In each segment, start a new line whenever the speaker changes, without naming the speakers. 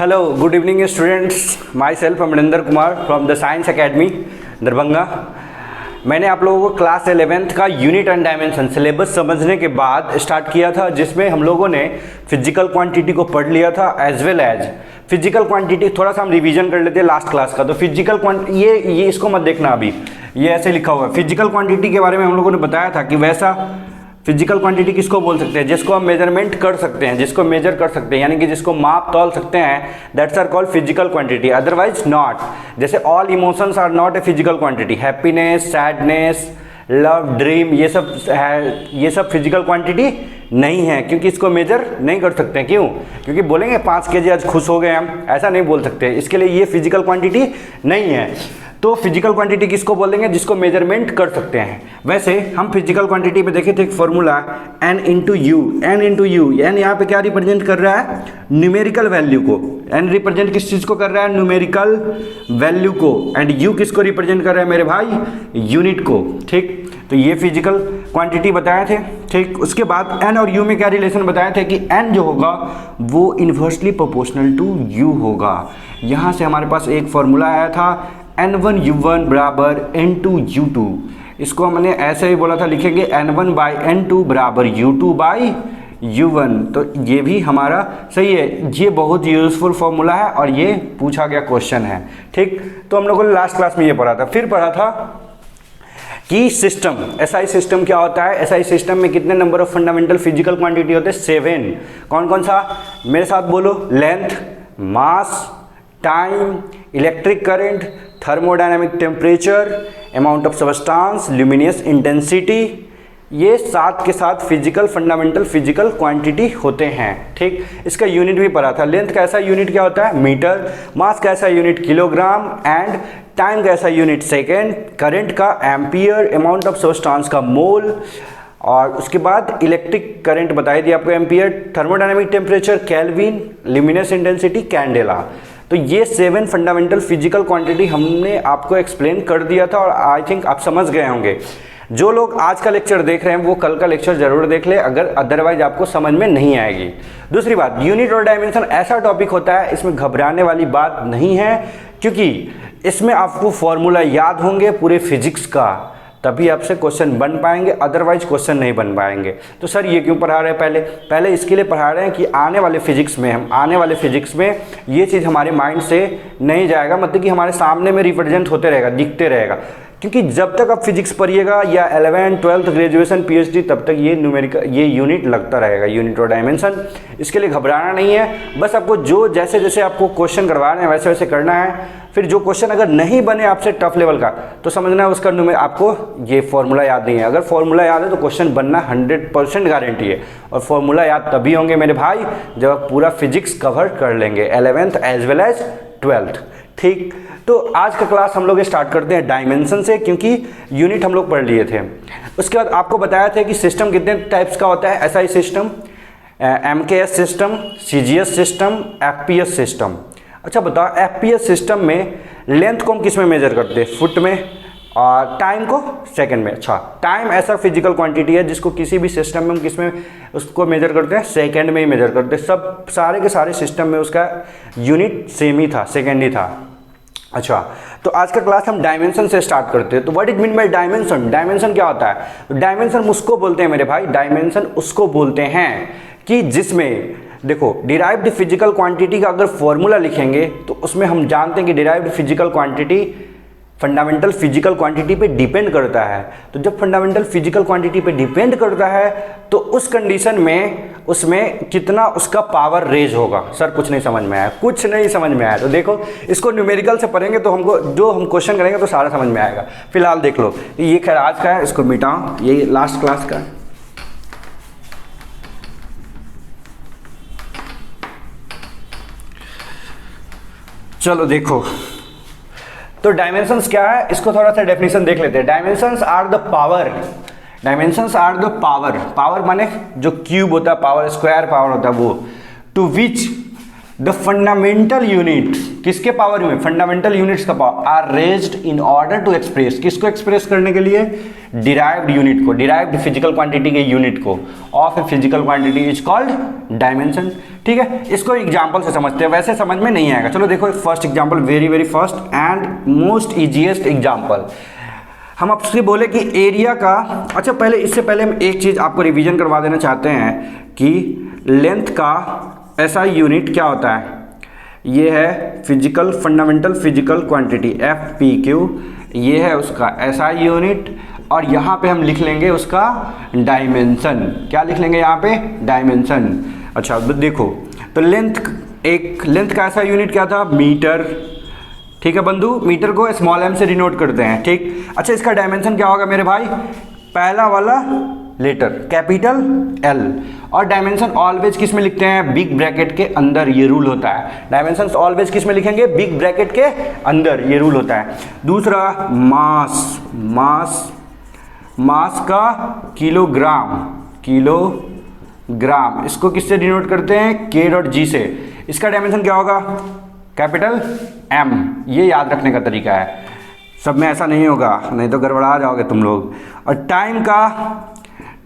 Hello good evening students, my self Amarinder Kumar from the science academy Darbhanga. मैंने आप लोगों को क्लास 11th का यूनिट एंड डायमेंशन सिलेबस समझने के बाद स्टार्ट किया था, जिसमें हम लोगों ने फिजिकल क्वांटिटी को पढ़ लिया था as well as physical quantity. थोड़ा सा हम रिवीजन कर लेते हैं लास्ट क्लास का। तो फिजिकल क्वांटिटी ये इसको मत देखना, अभी ये ऐसे लिखा हुआ है। फिजिकल क्वांटिटी के बारे में हम लोगों ने बताया था कि वैसा फिजिकल क्वांटिटी किसको बोल सकते हैं, जिसको हम मेजरमेंट कर सकते हैं, जिसको मेजर कर सकते हैं, यानी कि जिसको माप तौल सकते हैं, that's are called physical quantity, otherwise not. जैसे all emotions are not a physical quantity, happiness, sadness, love, dream, ये सब है, ये सब फिजिकल क्वांटिटी नहीं है, क्योंकि इसको मेजर नहीं कर सकते हैं। क्यों? क्योंकि बोलेंगे 5 kg आज खुश हो गए हम, ऐसा नहीं बोल सकते। इसके लिए ये फिजिकल क्वांटिटी नहीं है। तो फिजिकल क्वांटिटी किसको बोल देंगे, जिसको मेजरमेंट कर सकते हैं। वैसे हम फिजिकल क्वांटिटी में देखे थे एक formula n into you. n यहाँ पे क्या रिप्रेजेंट कर रहा है, न्यूमेरिकल वैल्यू को। n रिप्रेजेंट किस चीज़ को कर रहा है, न्यूमेरिकल वैल्यू को। एंड u किसको रिप्रेजेंट कर रहा है मेरे भाई, यूनिट को। ठीक, तो ये फिजिकल क्वांटिटी बताए थे। ठीक, उसके बाद n और u में क्या रिलेशन बताए थे कि n जो होगा वो इन्वर्सली प्रोपोर्शनल टू u होगा। यहाँ से हमारे पास एक फॉर्मूला आया था n1u1 बराबर n2u2। इसको हमने ऐसे ही बोला था, लिखेंगे n1/n2 बराबर u2/u1। तो ये भी हमारा सही है, ये बहुत यूजफुल फॉर्मूला है और ये पूछा गया क्वेश्चन है। ठीक, तो हम लोगों ने लास्ट क्लास में ये पढ़ा था। फिर पढ़ा था कि सिस्टम, एसआई सिस्टम क्या होता है। एसआई सिस्टम में कितने number of fundamental physical quantity होते हैं, 7। कौन कौन सा, मेरे साथ बोलो, length, mass, time, electric current, thermodynamic temperature, amount of substance, luminous intensity. ये 7 के साथ फिजिकल फंडामेंटल फिजिकल क्वांटिटी होते हैं। ठीक, इसका यूनिट भी पढ़ा था। लेंथ का ऐसा यूनिट क्या होता है, मीटर। मास का ऐसा यूनिट किलोग्राम। एंड टाइम का ऐसा यूनिट सेकेंड। करंट का एम्पियर। अमाउंट ऑफ सब्सटेंस का मोल। और उसके बाद इलेक्ट्रिक करंट बताई थी आपको, ampere. Thermodynamic temperature kelvin. Luminous intensity candela. तो ये 7 फंडामेंटल फिजिकल क्वांटिटी हमने आपको एक्सप्लेन कर दिया था और आई थिंक आप समझ गए होंगे। जो लोग आज का लेक्चर देख रहे हैं वो कल का लेक्चर जरूर देख ले, अगर अदरवाइज आपको समझ में नहीं आएगी। दूसरी बात, यूनिट और डायमेंशन ऐसा टॉपिक होता है, इसमें घबराने वाली बात नहीं है, क्योंकि इसमें आपको फॉर्मूला याद होंगे पूरे फिजिक्स का, तभी आपसे क्वेश्चन बन पाएंगे, अदरवाइज क्वेश्चन नहीं बन पाएंगे। तो सर ये क्यों पढ़ा रहे हैं, पहले इसके लिए पढ़ा रहे हैं कि आने वाले फिजिक्स में ये चीज़ हमारे माइंड से नहीं जाएगा, मतलब कि हमारे सामने में रिप्रेजेंट होते रहेगा, दिखते रहेगा। क्योंकि जब तक आप फिजिक्स पढ़िएगा या 11th 12th ग्रेजुएशन PhD, तब तक ये न्यूमेरिकल ये यूनिट लगता रहेगा, यूनिट और डायमेंशन। इसके लिए घबराना नहीं है, बस आपको जो जैसे जैसे आपको क्वेश्चन करवा रहे हैं वैसे वैसे करना है। फिर जो क्वेश्चन अगर नहीं बने आपसे टफ लेवल का, तो समझना है उसका आपको ये फॉर्मूला याद नहीं है। अगर फॉर्मूला याद है तो क्वेश्चन बनना 100% गारंटी है। और फॉर्मूला याद तभी होंगे मेरे भाई जब आप पूरा फिजिक्स कवर कर लेंगे, 11th as well as 12th। ठीक, तो आज का क्लास हम लोग स्टार्ट करते हैं डायमेंशन से, क्योंकि यूनिट हम लोग पढ़ लिए थे। उसके बाद आपको बताया था कि सिस्टम कितने टाइप्स का होता है, SI system, MKS system, CGS system, FPS system. अच्छा बताओ, FPS सिस्टम में लेंथ को हम किस में मेजर करते हैं, फुट में, और टाइम को सेकंड में। अच्छा, टाइम ऐसा फिजिकल क्वांटिटी है जिसको किसी भी सिस्टम में हम किस में उसको मेजर करते हैं, सेकंड में ही मेजर करते हैं। सब सारे के सारे सिस्टम में उसका यूनिट सेम ही था, सेकंड ही था। अच्छा, तो आज का क्लास हम डायमेंशन से स्टार्ट करते हैं। तो what is mean by dimension, dimension क्या होता है। डायमेंशन उसको बोलते हैं मेरे भाई, डायमेंशन उसको बोलते हैं कि जिसमें देखो डिराइव्ड फिजिकल क्वांटिटी का अगर फॉर्मूला लिखेंगे तो उसमें हम जानते हैं कि derived physical quantity fundamental physical quantity पे डिपेंड करता है। तो जब फंडामेंटल फिजिकल क्वांटिटी पे डिपेंड करता है तो उस कंडीशन में उसमें कितना उसका पावर रेज होगा। सर कुछ नहीं समझ में आया, कुछ नहीं समझ में आया तो देखो, इसको न्यूमेरिकल से पढ़ेंगे तो हमको जो हम क्वेश्चन करेंगे तो सारा समझ में आएगा। फिलहाल देख लो, ये खैर आज का है, इसको मिटाओ, ये लास्ट क्लास का है। चलो देखो, तो डायमेंशंस क्या है, इसको थोड़ा सा डेफिनेशन देख लेते हैं। Dimensions are the power, dimensions are the power, power माने जो क्यूब होता है, पावर स्क्वायर पावर होता है वो, to which the fundamental unit किसके पावर में, फंडामेंटल यूनिट्स का power are raised in order to express, किसको एक्सप्रेस करने के लिए, डिराइव्ड यूनिट को, डिराइव्ड फिजिकल क्वांटिटी के यूनिट को of a physical quantity is called dimension. ठीक है, इसको एग्जांपल से समझते हैं, वैसे समझ में नहीं आएगा। चलो देखो first example, very very first and most easiest example. हम आपसे बोले कि एरिया का, अच्छा पहले इससे पहले हम एक चीज़ आपको रिवीजन करवा देना चाहते हैं कि लेंथ का ऐसा यूनिट क्या होता है, ये है physical fundamental physical quantity FPQ, ये है उसका SI यूनिट, और यहाँ पे हम लिख लेंगे उसका डायमेंशन। क्या लिख लेंगे यहाँ पे, डायमेंशन। अच्छा देखो, तो लेंथ का ऐसा यूनिट क्या था, मीटर। ठीक है बंधु, मीटर को स्मॉल m से डिनोट करते हैं। ठीक, अच्छा इसका डायमेंशन क्या होगा मेरे भाई, पहला वाला लेटर कैपिटल L, और डायमेंशन ऑलवेज किस में लिखते हैं, बिग ब्रैकेट के अंदर, ये रूल होता है। डायमेंशन ऑलवेज किस में लिखेंगे, बिग ब्रैकेट के अंदर, ये रूल होता है। दूसरा मास का किलोग्राम, इसको किससे डिनोट करते हैं, K.G से। इसका डायमेंशन क्या होगा, कैपिटल M, ये याद रखने का तरीका है, सब में ऐसा नहीं होगा, नहीं तो गड़बड़ा जाओगे तुम लोग। और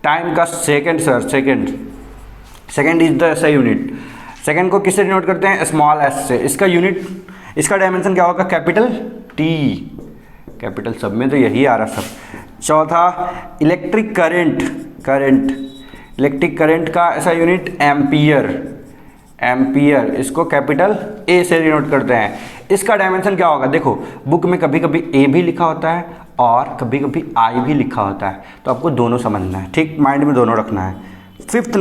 टाइम का second sir, second is the ऐसा यूनिट, सेकंड को किससे डिनोट करते हैं, स्मॉल s से। इसका यूनिट, इसका डायमेंशन क्या होगा, कैपिटल T, कैपिटल सब में तो यही आ रहा सब। चौथा इलेक्ट्रिक करंट का ऐसा यूनिट एम्पियर, इसको कैपिटल A से डिनोट करते हैं। इसका डायमेंशन क्या होगा, देखो बुक में कभी कभी A भी लिखा होता है और कभी कभी I भी लिखा होता है, तो आपको दोनों समझना है। ठीक, माइंड में दोनों रखना है। फिफ्थ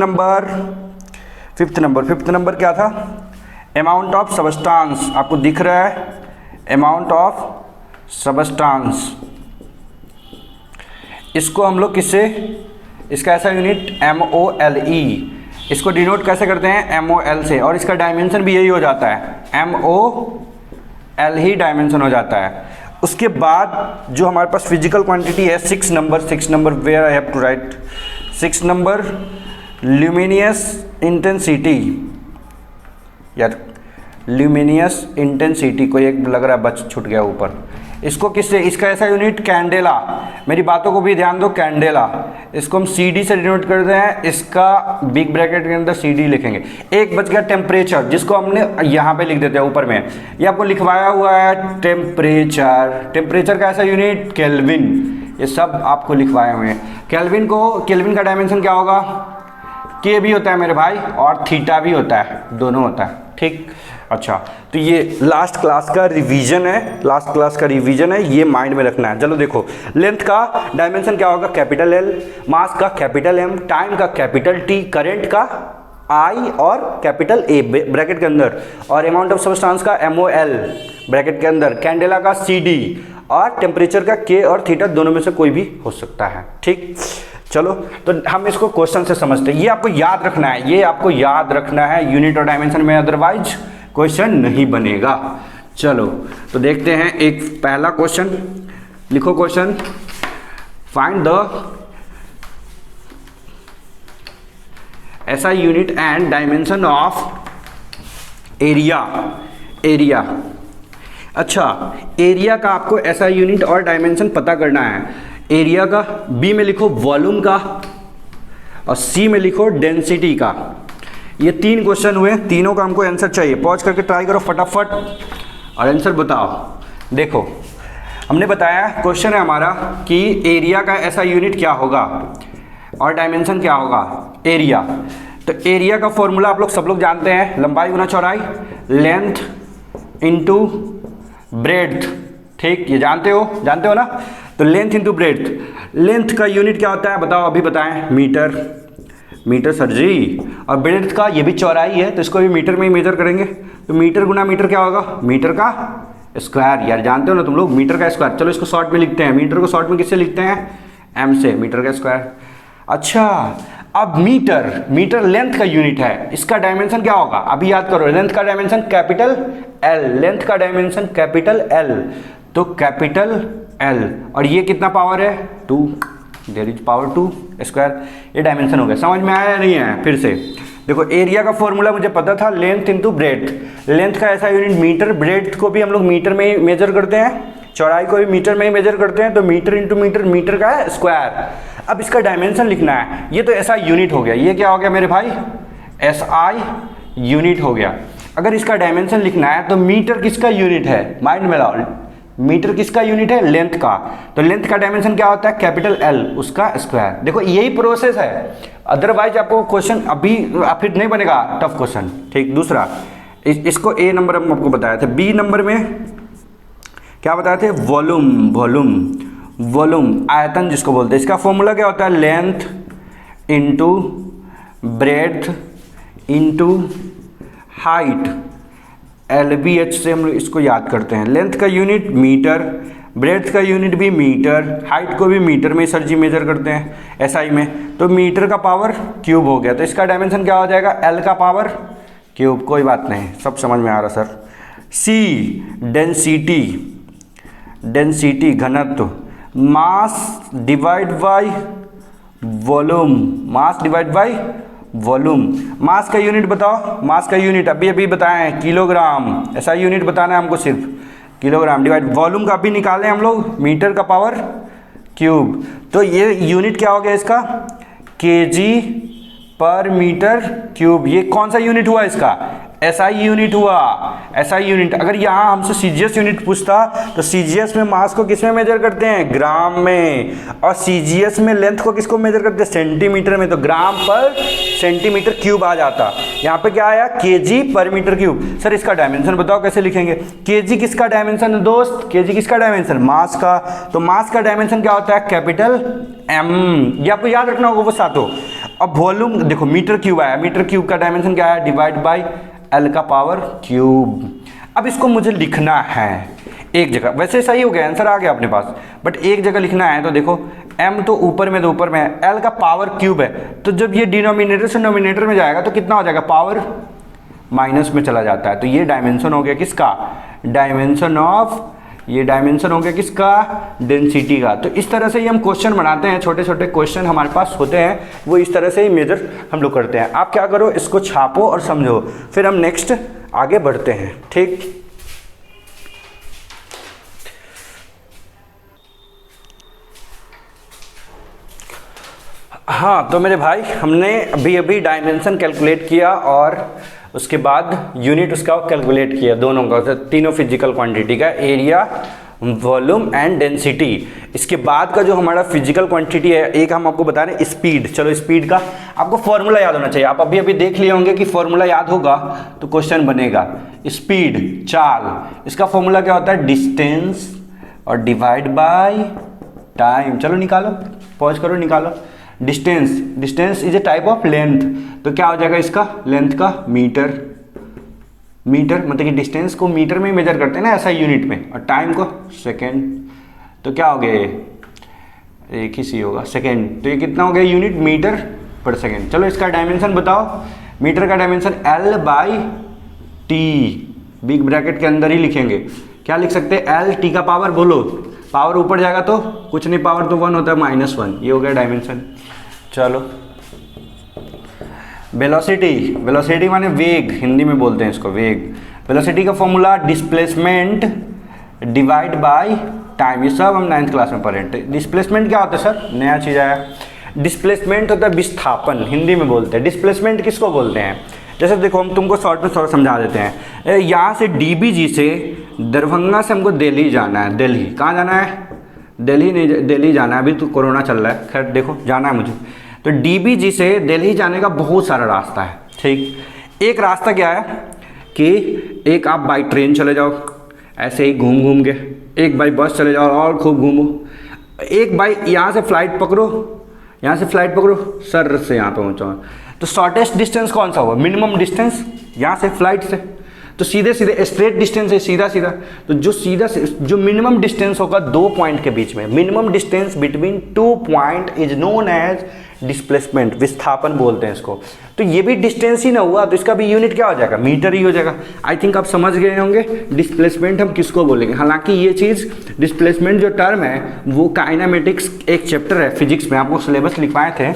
नंबर क्या था, अमाउंट ऑफ सबस्टांस, आपको दिख रहा है अमाउंट ऑफ सबस्टांस, इसको हम लोग किससे, इसका ऐसा यूनिट MOLE, इसको डिनोट कैसे करते हैं, MOL से, और इसका डायमेंशन भी यही हो जाता है, MOL ही डायमेंशन हो जाता है। उसके बाद जो हमारे पास फिजिकल क्वांटिटी है 6 number where I have to write 6 number, luminous intensity, कोई एक लग रहा है बच छूट गया ऊपर, इसको किससे, इसका ऐसा यूनिट कैंडेला, मेरी बातों को भी ध्यान दो, कैंडेला, इसको हम CD से डिनोट करते हैं, इसका बिग ब्रैकेट के अंदर CD लिखेंगे। एक बच गया टेम्परेचर, जिसको हमने यहाँ पे लिख देते हैं ऊपर में, ये आपको लिखवाया हुआ है टेम्परेचर का ऐसा यूनिट केल्विन, ये सब आपको लिखवाए हुए हैं। केल्विन का डायमेंशन क्या होगा, K भी होता है मेरे भाई और थीटा भी होता है, दोनों होता है। ठीक, अच्छा तो ये लास्ट क्लास का रिवीजन है, ये माइंड में रखना है। चलो देखो, लेंथ का डायमेंशन क्या होगा, कैपिटल L, मास का कैपिटल M, टाइम का कैपिटल T, करंट का I और कैपिटल A ब्रैकेट के अंदर, और अमाउंट ऑफ सबस्टांस का MOL ब्रैकेट के अंदर, कैंडेला का CD, और टेम्परेचर का K और थीटा, दोनों में से कोई भी हो सकता है। ठीक, चलो तो हम इसको क्वेश्चन से समझते हैं, ये आपको याद रखना है, यूनिट और डायमेंशन में, अदरवाइज क्वेश्चन नहीं बनेगा। चलो तो देखते हैं, एक पहला क्वेश्चन लिखो, क्वेश्चन फाइंड द ऐसा unit and dimension of area. अच्छा, एरिया का आपको ऐसा यूनिट और डायमेंशन पता करना है। एरिया का B में लिखो वॉल्यूम का, और C में लिखो डेंसिटी का। ये 3 क्वेश्चन हुए, तीनों का हमको आंसर चाहिए। पॉज करके ट्राई करो फटाफट और आंसर बताओ। देखो हमने बताया, क्वेश्चन है हमारा कि एरिया का ऐसा यूनिट क्या होगा और डायमेंशन क्या होगा, एरिया। तो एरिया का फॉर्मूला आप लोग सब लोग जानते हैं, लंबाई गुना चौड़ाई, लेंथ इनटू ब्रेड्थ। ठीक, ये जानते हो ना। तो लेंथ इंटू ब्रेड्थ, लेंथ का यूनिट क्या होता है बताओ, अभी बताएं, मीटर सर जी। और ब्रेड्थ का, ये भी चौड़ाई है तो इसको भी मीटर में ही मेजर करेंगे, तो मीटर गुना मीटर क्या होगा, मीटर का स्क्वायर। यार जानते हो ना तुम लोग, मीटर का स्क्वायर। चलो इसको शॉर्ट में लिखते हैं, मीटर को शॉर्ट में किससे लिखते हैं, M से, मीटर का स्क्वायर। अच्छा, अब मीटर लेंथ का यूनिट है, इसका डायमेंशन क्या होगा, अभी याद करो, लेंथ का डायमेंशन कैपिटल L, तो कैपिटल L, और ये कितना पावर है 2, देयर इज पावर 2 स्क्वायर। ये डायमेंशन हो गया, समझ में आया या नहीं आया, फिर से देखो एरिया का फॉर्मूला मुझे पता था, लेंथ इंटू ब्रेड्थ। लेंथ का ऐसा यूनिट मीटर, ब्रेड्थ को भी हम लोग मीटर में ही मेजर करते हैं, चौड़ाई को भी मीटर में ही मेजर करते हैं, तो मीटर इंटू मीटर, मीटर का है स्क्वायर। अब इसका डायमेंशन लिखना है, ये तो ऐसा यूनिट हो गया, ये क्या हो गया मेरे भाई, SI यूनिट हो गया। अगर इसका डायमेंशन लिखना है तो मीटर किसका यूनिट है, माइंड में लाओ, मीटर किसका यूनिट है, लेंथ का। तो लेंथ का डायमेंशन क्या होता है, कैपिटल L, उसका स्क्वायर। देखो यही प्रोसेस है, अदरवाइज आपको क्वेश्चन अभी फिर नहीं बनेगा टफ क्वेश्चन। ठीक, दूसरा इसको A नंबर हम आपको बताया था, B नंबर में क्या बताए थे, वॉल्यूम। वॉल्यूम, वॉल्यूम आयतन जिसको बोलते हैं, इसका फॉर्मूला क्या होता है, length into breadth into height. LBH से हम लोग इसको याद करते हैं। लेंथ का यूनिट मीटर, ब्रेड्थ का यूनिट भी मीटर, हाइट को भी मीटर में सर जी मेजर करते हैं SI में, तो मीटर का पावर क्यूब हो गया। तो इसका डायमेंशन क्या हो जाएगा, L का पावर क्यूब। कोई बात नहीं, सब समझ में आ रहा सर। C डेंसिटी, डेंसिटी घनत्व, mass divide by volume, mass divide by volume. Mass का यूनिट बताओ, मास का यूनिट अभी अभी बताए हैं किलोग्राम, ऐसा यूनिट बताना है हमको सिर्फ, किलोग्राम डिवाइड वॉल्यूम का भी निकालें हम लोग, मीटर का पावर क्यूब। तो ये यूनिट क्या हो गया इसका, केजी पर मीटर क्यूब। ये कौन सा यूनिट हुआ इसका, SI यूनिट हुआ, SI यूनिट। अगर यहाँ हमसे CGS यूनिट पूछता तो CGS में मास को किस में मेजर करते हैं, ग्राम में, और CGS में लेंथ को किसको मेजर करते हैं, सेंटीमीटर में, तो ग्राम पर सेंटीमीटर क्यूब आ जाता। यहाँ पे क्या आया, केजी पर मीटर क्यूब। सर इसका डायमेंशन बताओ कैसे लिखेंगे, केजी किसका डायमेंशन है दोस्त, केजी किसका डायमेंशन, मास का। तो मास का डायमेंशन क्या होता है, कैपिटल M, ये आपको याद रखना होगा वो सातों। अब वॉल्यूम देखो, मीटर क्यूब आया, मीटर क्यूब का डायमेंशन क्या है, डिवाइड बाई L का पावर क्यूब। अब इसको मुझे लिखना है एक जगह, वैसे सही हो गया, आंसर आ गया अपने पास, बट एक जगह लिखना है। तो देखो M तो ऊपर में, तो ऊपर में है, L का पावर क्यूब है, तो जब ये डिनोमिनेटर से नोमिनेटर में जाएगा तो कितना हो जाएगा, पावर माइनस में चला जाता है। तो ये डायमेंशन हो गया किसका, डायमेंशन ऑफ, ये डायमेंशन हो गया किसका, डेंसिटी का। तो इस तरह से ही हम क्वेश्चन बनाते हैं, छोटे छोटे क्वेश्चन हमारे पास होते हैं, वो इस तरह से ही मेजर हम लोग करते हैं। आप क्या करो, इसको छापो और समझो, फिर हम नेक्स्ट आगे बढ़ते हैं। ठीक, हाँ तो मेरे भाई, हमने अभी अभी डायमेंशन कैलकुलेट किया और उसके बाद यूनिट उसका कैलकुलेट किया, दोनों का, तीनों फिजिकल क्वांटिटी का, एरिया, वॉल्यूम एंड डेंसिटी। इसके बाद का जो हमारा फिजिकल क्वांटिटी है, एक हम आपको बता रहे हैं स्पीड। चलो स्पीड का आपको फॉर्मूला याद होना चाहिए, आप अभी अभी देख लिए होंगे कि फॉर्मूला याद होगा तो क्वेश्चन बनेगा। स्पीड, चाल, इसका फॉर्मूला क्या होता है, डिस्टेंस और डिवाइड बाय टाइम। चलो निकालो, पॉज करो, निकालो। Distance, distance is a type of length, तो क्या हो जाएगा इसका, लेंथ का मीटर, मीटर मतलब कि डिस्टेंस को मीटर में मेजर करते हैं ना ऐसा यूनिट में, और टाइम को सेकेंड। तो क्या हो गया, ये एक ही सी होगा, सेकेंड। तो ये कितना हो गया, यूनिट मीटर पर सेकेंड। चलो इसका डायमेंशन बताओ, मीटर का dimension L by T, big bracket के अंदर ही लिखेंगे। क्या लिख सकते हैं, L, T का पावर बोलो, पावर ऊपर जाएगा तो कुछ नहीं, पावर तो 1 होता है, -1, ये हो गया डायमेंशन। चलो वेलोसिटी, वेलोसिटी माने वेग, हिंदी में बोलते हैं इसको वेग। वेलोसिटी का formula displacement divide by time, ये सब हम 9th क्लास में पढ़े हैं। डिस्प्लेसमेंट क्या होता है सर, नया चीज़ आया। डिस्प्लेसमेंट होता है विस्थापन, हिंदी में बोलते हैं। डिस्प्लेसमेंट किसको बोलते हैं, जैसे देखो हम तुमको शॉर्ट में थोड़ा समझा देते हैं। यहाँ से DBG से दरभंगा से हमको दिल्ली जाना है, दिल्ली कहाँ जाना है, दिल्ली नहीं, दिल्ली जाना है, अभी तो कोरोना चल रहा है, खैर देखो जाना है मुझे। तो DBG से दिल्ली जाने का बहुत सारा रास्ता है। ठीक, एक रास्ता क्या है कि एक आप बाई ट्रेन चले जाओ ऐसे ही घूम घूम के, एक बाई बस चले जाओ और खूब घूमो, एक बाई यहाँ से फ्लाइट पकड़ो, यहाँ से फ्लाइट पकड़ो सर से यहाँ पहुँचो। तो शॉर्टेस्ट डिस्टेंस कौन सा होगा, मिनिमम डिस्टेंस यहाँ से फ्लाइट से, तो सीधे सीधे स्ट्रेट डिस्टेंस है, सीधा सीधा। तो जो सीधा जो मिनिमम डिस्टेंस होगा 2 पॉइंट के बीच में, minimum distance between 2 point is known as displacement, विस्थापन बोलते हैं इसको। तो ये भी डिस्टेंस ही ना हुआ, तो इसका भी यूनिट क्या हो जाएगा, मीटर ही हो जाएगा। आई थिंक आप समझ गए होंगे डिस्प्लेसमेंट हम किसको बोलेंगे। हालांकि ये चीज़ डिस्प्लेसमेंट जो टर्म है वो काइनेमेटिक्स एक चैप्टर है फिजिक्स में, आपको सिलेबस लिखवाए थे,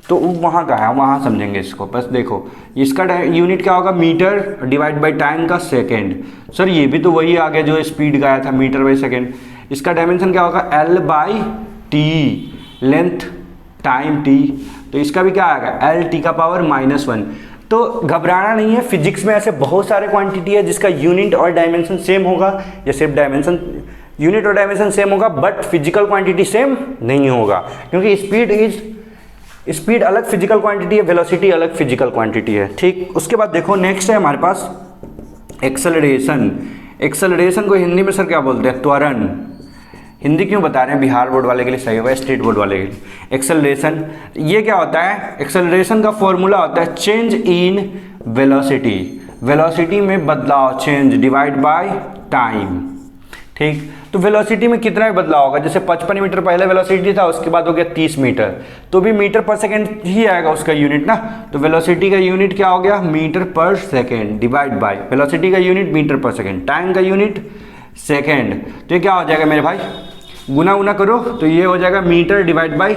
तो वहाँ का है, वहाँ समझेंगे इसको। बस देखो इसका यूनिट क्या होगा, मीटर डिवाइड बाई टाइम का सेकेंड। सर ये भी तो वही आ गया जो स्पीड का आया था, मीटर बाई सेकेंड। इसका डायमेंशन क्या होगा, L by T, length time T. तो इसका भी क्या आएगा, एल टी का पावर -1। तो घबराना नहीं है, फिजिक्स में ऐसे बहुत सारे क्वांटिटी है जिसका यूनिट और डायमेंशन सेम होगा, या सिर्फ डायमेंशन, यूनिट और डायमेंशन सेम होगा बट फिजिकल क्वांटिटी सेम नहीं होगा, क्योंकि स्पीड अलग फिजिकल क्वांटिटी है, वेलोसिटी अलग फिजिकल क्वांटिटी है। ठीक, उसके बाद देखो नेक्स्ट है हमारे पास एक्सेलरेशन। एक्सेलरेशन को हिंदी में सर क्या बोलते हैं, त्वरण। हिंदी क्यों बता रहे हैं, बिहार बोर्ड वाले के लिए सही होगा, स्टेट बोर्ड वाले के लिए। एक्सेलरेशन ये क्या होता है, एक्सेलरेशन का फॉर्मूला होता है चेंज इन वेलोसिटी, वेलोसिटी में बदलाव, चेंज डिवाइड बाय टाइम। ठीक, तो वेलोसिटी में कितना भी बदलाव होगा, जैसे 55 मीटर पहले वेलोसिटी था, उसके बाद हो गया 30 मीटर, तो भी मीटर पर सेकेंड ही आएगा उसका यूनिट ना। तो वेलोसिटी का यूनिट क्या हो गया, metre per second divide by, velocity का unit metre per second, time का यूनिट सेकेंड। तो ये क्या हो जाएगा मेरे भाई, गुना करो तो ये हो जाएगा मीटर डिवाइड बाय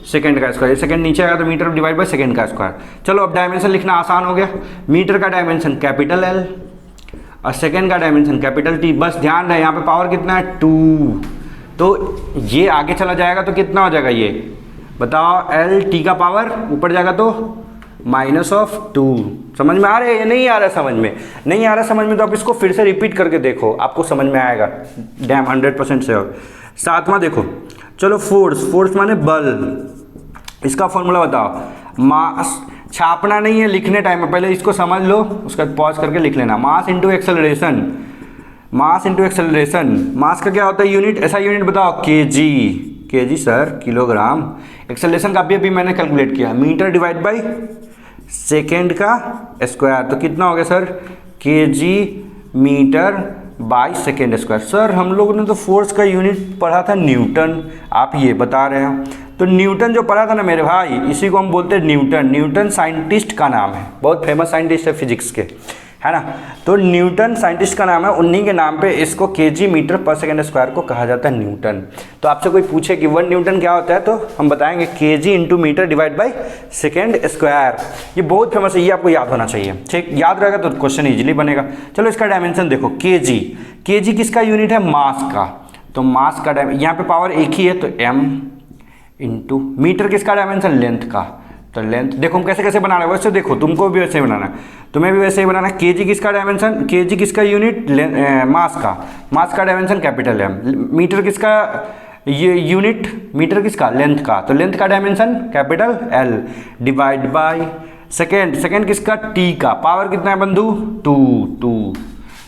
सेकेंड का स्क्वायर। सेकेंड नीचे आएगा तो मीटर डिवाइड बाय सेकेंड का स्क्वायर। चलो अब डायमेंशन लिखना आसान हो गया। मीटर का डायमेंशन कैपिटल एल और सेकेंड का डायमेंशन कैपिटल टी। बस ध्यान रहे यहाँ पे पावर कितना है, 2। तो ये आगे चला जाएगा तो कितना हो जाएगा, ये बताओ, एल टी का पावर ऊपर जाएगा तो -2। समझ में आ रहा है या नहीं आ रहा है, समझ में नहीं आ रहा समझ में, तो आप इसको फिर से रिपीट करके देखो, आपको समझ में आएगा डैम 100% से। और सातवां देखो, चलो फोर्स, फोर्स माने बल, इसका फॉर्मूला बताओ। मास, छापना नहीं है लिखने टाइम में, पहले इसको समझ लो, उसका पॉज करके लिख लेना। Mass into acceleration, mass into acceleration. Mass का क्या होता है यूनिट, ऐसा यूनिट बताओ, KG, KG sir kilogram. Acceleration का अभी मैंने कैलकुलेट किया, मीटर डिवाइड बाई सेकेंड का स्क्वायर। तो कितना हो गया sir, KG metre by second square. Sir हम लोगों ने तो फोर्स का यूनिट पढ़ा था न्यूटन, आप ये बता रहे हैं। तो न्यूटन जो पढ़ा था ना मेरे भाई, इसी को हम बोलते हैं न्यूटन। न्यूटन साइंटिस्ट का नाम है, बहुत फेमस साइंटिस्ट है फिजिक्स के, है ना। तो न्यूटन साइंटिस्ट का नाम है, उन्हीं के नाम पे इसको KG metre per second square को कहा जाता है न्यूटन। तो आपसे कोई पूछे कि 1 न्यूटन क्या होता है, तो हम बताएंगे KG into metre divide by second square. ये बहुत फेमस है, ये आपको याद होना चाहिए। ठीक, याद रहेगा तो क्वेश्चन इजीली बनेगा। चलो इसका डायमेंशन देखो, केजी, केजी किसका यूनिट है, मास का। तो मास का यहाँ पे पावर एक ही है तो m इंटू मीटर किसका डायमेंशन, लेंथ का। तो लेंथ देखो हम कैसे कैसे बना रहे हैं, वैसे देखो तुमको भी वैसे ही बनाना है, तुम्हें भी वैसे ही बनाना है। केजी किसका डायमेंशन, केजी किसका यूनिट, मास का, मास का डायमेंशन कैपिटल एम। मीटर किसका ये यूनिट, मीटर किसका, लेंथ का। तो लेंथ का dimension capital L divide by second, second किसका, टी का। पावर कितना है बंधु, 2।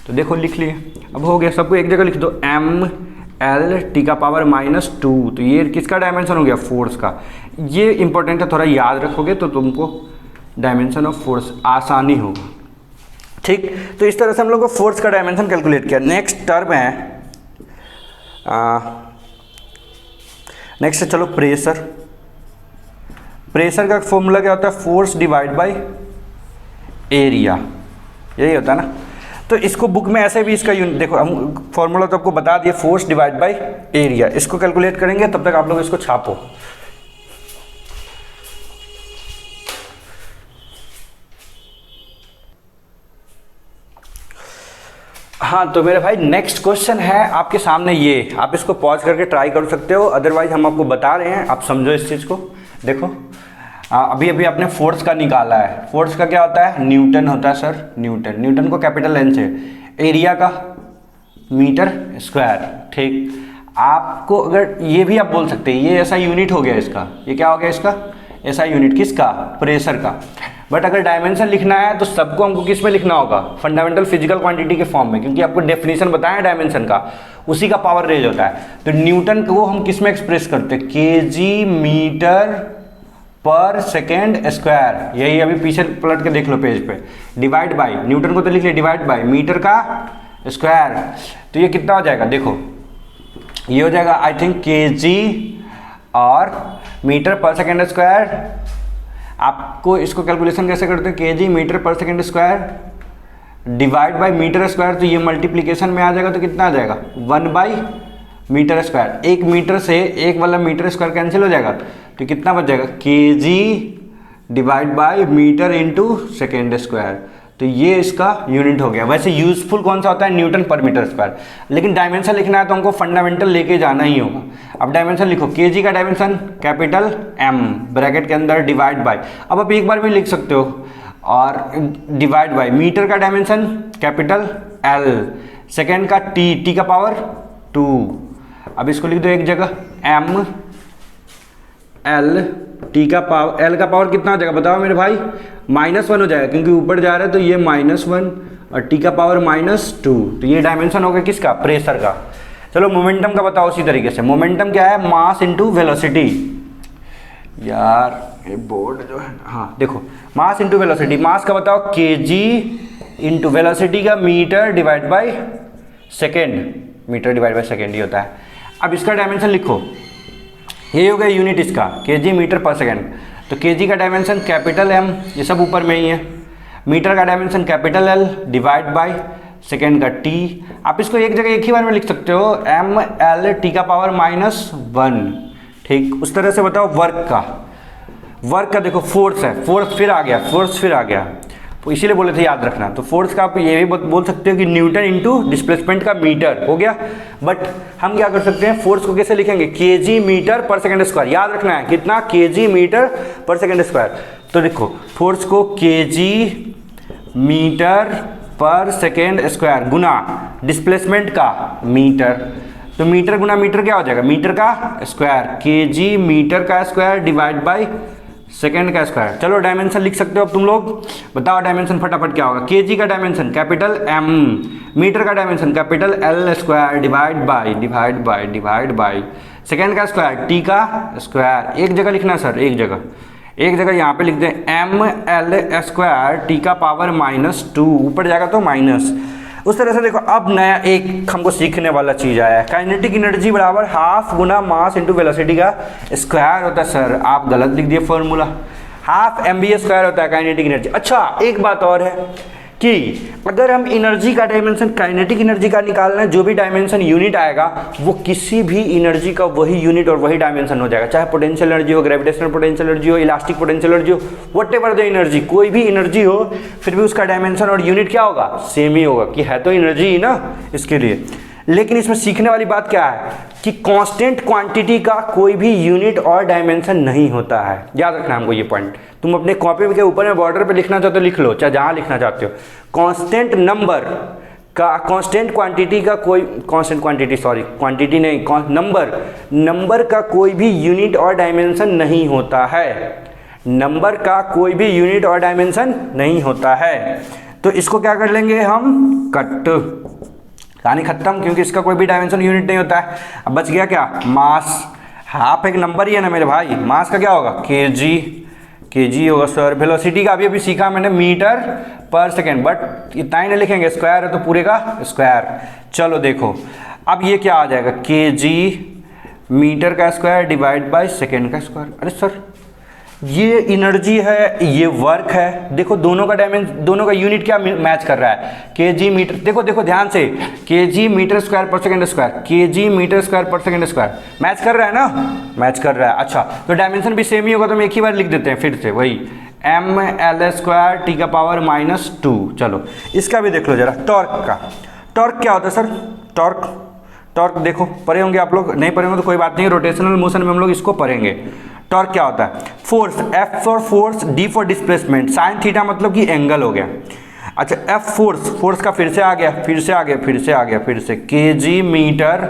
तो देखो लिख लिए, अब हो गया। सबको एक जगह लिख दो, एम एल टी का पावर -2। तो ये किसका डायमेंशन हो गया, फोर्स का। ये इंपॉर्टेंट है, थोड़ा याद रखोगे तो तुमको डायमेंशन ऑफ फोर्स आसानी होगा। ठीक, तो इस तरह से हम लोग को फोर्स का डायमेंशन कैलकुलेट किया। नेक्स्ट टर्म है, नेक्स्ट चलो प्रेशर। प्रेशर का फॉर्मूला क्या होता है, फोर्स डिवाइड बाय एरिया, यही होता है ना। तो इसको बुक में ऐसे भी इसका यूनिट देखो, हम फॉर्मूला तो आपको बता दिए, फोर्स डिवाइड बाय एरिया। इसको कैलकुलेट करेंगे, तब तक आप लोग इसको छापो। हाँ तो मेरे भाई नेक्स्ट क्वेश्चन है आपके सामने, ये आप इसको पॉज करके ट्राई कर सकते हो, अदरवाइज हम आपको बता रहे हैं, आप समझो इस चीज़ को। देखो अभी अभी आपने फोर्स का निकाला है, फोर्स का क्या होता है, न्यूटन होता है सर, न्यूटन। न्यूटन को कैपिटल एन से, एरिया का मीटर स्क्वायर। ठीक, आपको अगर ये भी आप बोल सकते हैं, ये ऐसा यूनिट हो गया इसका, ये क्या हो गया इसका, ऐसा यूनिट किसका, प्रेशर का। बट अगर डायमेंशन लिखना है तो सबको हमको किस में लिखना होगा, फंडामेंटल फिजिकल क्वांटिटी के फॉर्म में, क्योंकि आपको डेफिनेशन बताया डायमेंशन का, उसी का पावर रेंज होता है। तो न्यूटन को हम किस में एक्सप्रेस करते हैं, KG metre per second square. यही अभी पीछे पलट के देख लो पेज पे, डिवाइड बाय, न्यूटन को तो लिख लिया, डिवाइड बाय मीटर का स्क्वायर। तो ये कितना हो जाएगा, देखो ये हो जाएगा आई थिंक केजी और मीटर पर सेकेंड स्क्वायर। आपको इसको कैलकुलेशन कैसे करते हैं, KG metre per second square divide by metre square. तो ये मल्टीप्लीकेशन में आ जाएगा, तो कितना आ जाएगा, 1 बाई मीटर स्क्वायर। एक मीटर से एक वाला मीटर स्क्वायर कैंसिल हो जाएगा, तो कितना बच जाएगा, KG divide by metre into second square. तो ये इसका यूनिट हो गया। वैसे यूजफुल कौन सा होता है, न्यूटन पर मीटर स्क्वायर, लेकिन डायमेंशन लिखना है तो हमको फंडामेंटल लेके जाना ही होगा। अब डायमेंशन लिखो, केजी का डायमेंशन कैपिटल एम ब्रैकेट के अंदर डिवाइड बाय, अब आप एक बार भी लिख सकते हो, और डिवाइड बाय मीटर का डायमेंशन कैपिटल एल, सेकेंड का टी का पावर 2। अब इसको लिख दो एक जगह एम एल, टी का पावर, एल का पावर कितना हो जाएगा बताओ मेरे भाई, -1 हो जाएगा क्योंकि ऊपर जा रहा है तो ये -1 और टी का पावर -2। तो ये डायमेंशन हो गया किसका, प्रेशर का। चलो मोमेंटम का बताओ उसी तरीके से। मोमेंटम क्या है, मास इंटू वेलोसिटी। यार ये बोर्ड जो है, हाँ देखो, मास इंटू वेलोसिटी। मास का बताओ केजी इंटू वेलोसिटी का metre divide by second, metre divide by second ही होता है। अब इसका डायमेंशन लिखो, ये हो गया यूनिट इसका, केजी मीटर पर सेकेंड। तो केजी का डायमेंशन कैपिटल एम, ये सब ऊपर में ही है। मीटर का dimension capital L divide by second का टी। आप इसको एक जगह एक ही बार में लिख सकते हो, एम एल टी का पावर -1। ठीक, उस तरह से बताओ वर्क का। वर्क का देखो फोर्स है, फोर्स फिर आ गया, फोर्स फिर आ गया, तो इसीलिए बोले थे याद रखना। तो फोर्स का आप ये भी बोल सकते हो कि न्यूटन इंटू डिस्प्लेसमेंट का मीटर हो गया। बट हम क्या कर सकते हैं, फोर्स को कैसे लिखेंगे, KG metre per second square. याद रखना है कितना, KG metre per second square. तो देखो फोर्स को KG metre per second square गुना डिस्प्लेसमेंट का मीटर। तो मीटर गुना मीटर क्या हो जाएगा, मीटर का स्क्वायर, केजी मीटर का स्क्वायर डिवाइड बाय सेकेंड का स्क्वायर। चलो डायमेंशन लिख सकते हो अब तुम लोग, बताओ डायमेंशन फटाफट क्या होगा। केजी का डायमेंशन कैपिटल एम, मीटर का dimension capital L square divide by second का स्क्वायर टी का स्क्वायर। एक जगह लिखना सर, एक जगह यहाँ पे लिख दें एम एल स्क्वायर टी का पावर -2, ऊपर जाएगा तो माइनस। उस तरह से देखो, अब नया एक हमको सीखने वाला चीज़ आया है, काइनेटिक एनर्जी बराबर हाफ गुना मास इंटू वेलोसिटी का स्क्वायर होता है। सर आप गलत लिख दिए फॉर्मूला, हाफ mv स्क्वायर होता है काइनेटिक एनर्जी। अच्छा एक बात और है कि अगर हम एनर्जी का डायमेंशन, काइनेटिक एनर्जी का निकालना है, जो भी डायमेंशन यूनिट आएगा वो किसी भी एनर्जी का वही यूनिट और वही डायमेंशन हो जाएगा, चाहे पोटेंशियल एनर्जी हो, ग्रेविटेशनल पोटेंशियल एनर्जी हो, इलास्टिक पोटेंशियल एनर्जी हो, व्हाटएवर द एनर्जी, कोई भी एनर्जी हो, फिर भी उसका डायमेंशन और यूनिट क्या होगा, सेम ही होगा, कि है तो एनर्जी ही ना इसके लिए। लेकिन इसमें सीखने वाली बात क्या है कि कांस्टेंट क्वांटिटी का कोई भी यूनिट और डायमेंशन नहीं होता है। याद रखना हमको ये पॉइंट। तुम अपने कॉपी के ऊपर में बॉर्डर पे लिखना चाहते हो लिख लो, चाहे जहाँ लिखना चाहते हो। कांस्टेंट नंबर का, कांस्टेंट क्वांटिटी का कोई, कांस्टेंट क्वांटिटी सॉरी क्वांटिटी नहीं, नंबर का कोई भी यूनिट और डायमेंशन नहीं होता है। नंबर का कोई भी यूनिट और डायमेंशन नहीं होता है। तो इसको क्या कर लेंगे हम, कट, कहानी खत्म, क्योंकि इसका कोई भी डायमेंशन यूनिट नहीं होता है। अब बच गया क्या, मास। हाफ एक नंबर ही है ना मेरे भाई, मास का क्या होगा, केजी होगा सर। वेलोसिटी का अभी सीखा मैंने, मीटर पर सेकेंड, बट इतना ही नहीं लिखेंगे, स्क्वायर है तो पूरे का स्क्वायर। चलो देखो अब ये क्या आ जाएगा, केजी मीटर का स्क्वायर डिवाइड बाय सेकेंड का स्क्वायर। अरे सर ये एनर्जी है, ये वर्क है, देखो दोनों का डायमेंशन, दोनों का यूनिट क्या मैच कर रहा है, केजी मीटर। देखो ध्यान से, KG metre square per second square, KG metre square per second square, match कर रहा है ना, मैच कर रहा है। अच्छा तो डायमेंशन भी सेम ही होगा, तो हम एक ही बार लिख देते हैं फिर से वही, एम एल स्क्वायर टी का पावर -2। चलो इसका भी देख लो जरा, टॉर्क का। टॉर्क क्या होता है सर, टॉर्क देखो पढ़े होंगे आप लोग, नहीं पढ़े होंगे तो कोई बात नहीं, रोटेशनल मोशन में हम लोग इसको पढ़ेंगे। टॉर्क क्या होता है, force, F for force, D for displacement, sine theta मतलब कि एंगल हो गया। अच्छा एफ फोर्स का फिर से आ गया, KG metre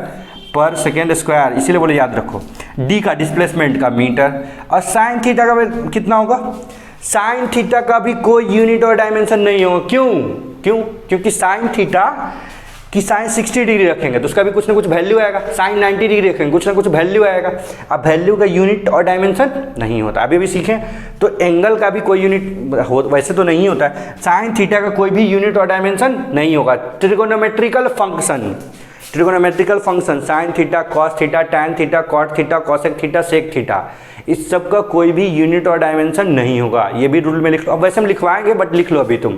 per second square, इसीलिए बोले याद रखो। डी का डिस्प्लेसमेंट का मीटर, और साइन थीटा का कितना होगा, साइन थीटा का भी कोई यूनिट और डायमेंशन नहीं होगा। क्योंकि साइन थीटा कि साइन 60 डिग्री रखेंगे तो उसका भी कुछ ना कुछ वैल्यू आएगा, साइन 90 डिग्री रखेंगे कुछ ना कुछ वैल्यू आएगा। अब वैल्यू का यूनिट और डायमेंशन नहीं होता, अभी भी सीखें। तो एंगल का भी कोई यूनिट हो, वैसे तो नहीं होता है, साइन थीटा का कोई भी यूनिट और डायमेंशन नहीं होगा। Trigonometrical function sine theta, cos theta, tan theta, cot theta, cosec theta, sec theta, इस सब का कोई भी यूनिट और डायमेंशन नहीं होगा। ये भी रूल में लिख लो, अब वैसे हम लिखवाएंगे बट लिख लो अभी तुम।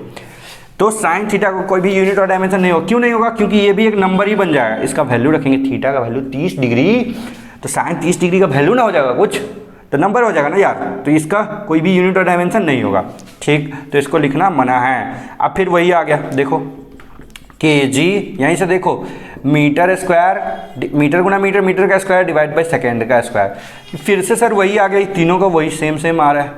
तो साइन थीटा को कोई भी यूनिट और डायमेंशन नहीं होगा। क्यों नहीं होगा, क्योंकि ये भी एक नंबर ही बन जाएगा। इसका वैल्यू रखेंगे, थीटा का वैल्यू 30 डिग्री, तो साइन 30 डिग्री का वैल्यू ना हो जाएगा कुछ, तो नंबर हो जाएगा ना यार, तो इसका कोई भी यूनिट और डायमेंशन नहीं होगा। ठीक, तो इसको लिखना मना है। अब फिर वही आ गया, देखो kg, यहीं से देखो मीटर स्क्वायर, मीटर गुना मीटर, मीटर का स्क्वायर डिवाइड बाय सेकेंड का स्क्वायर। फिर से सर वही आ गया, तीनों का वही सेम आ रहा है,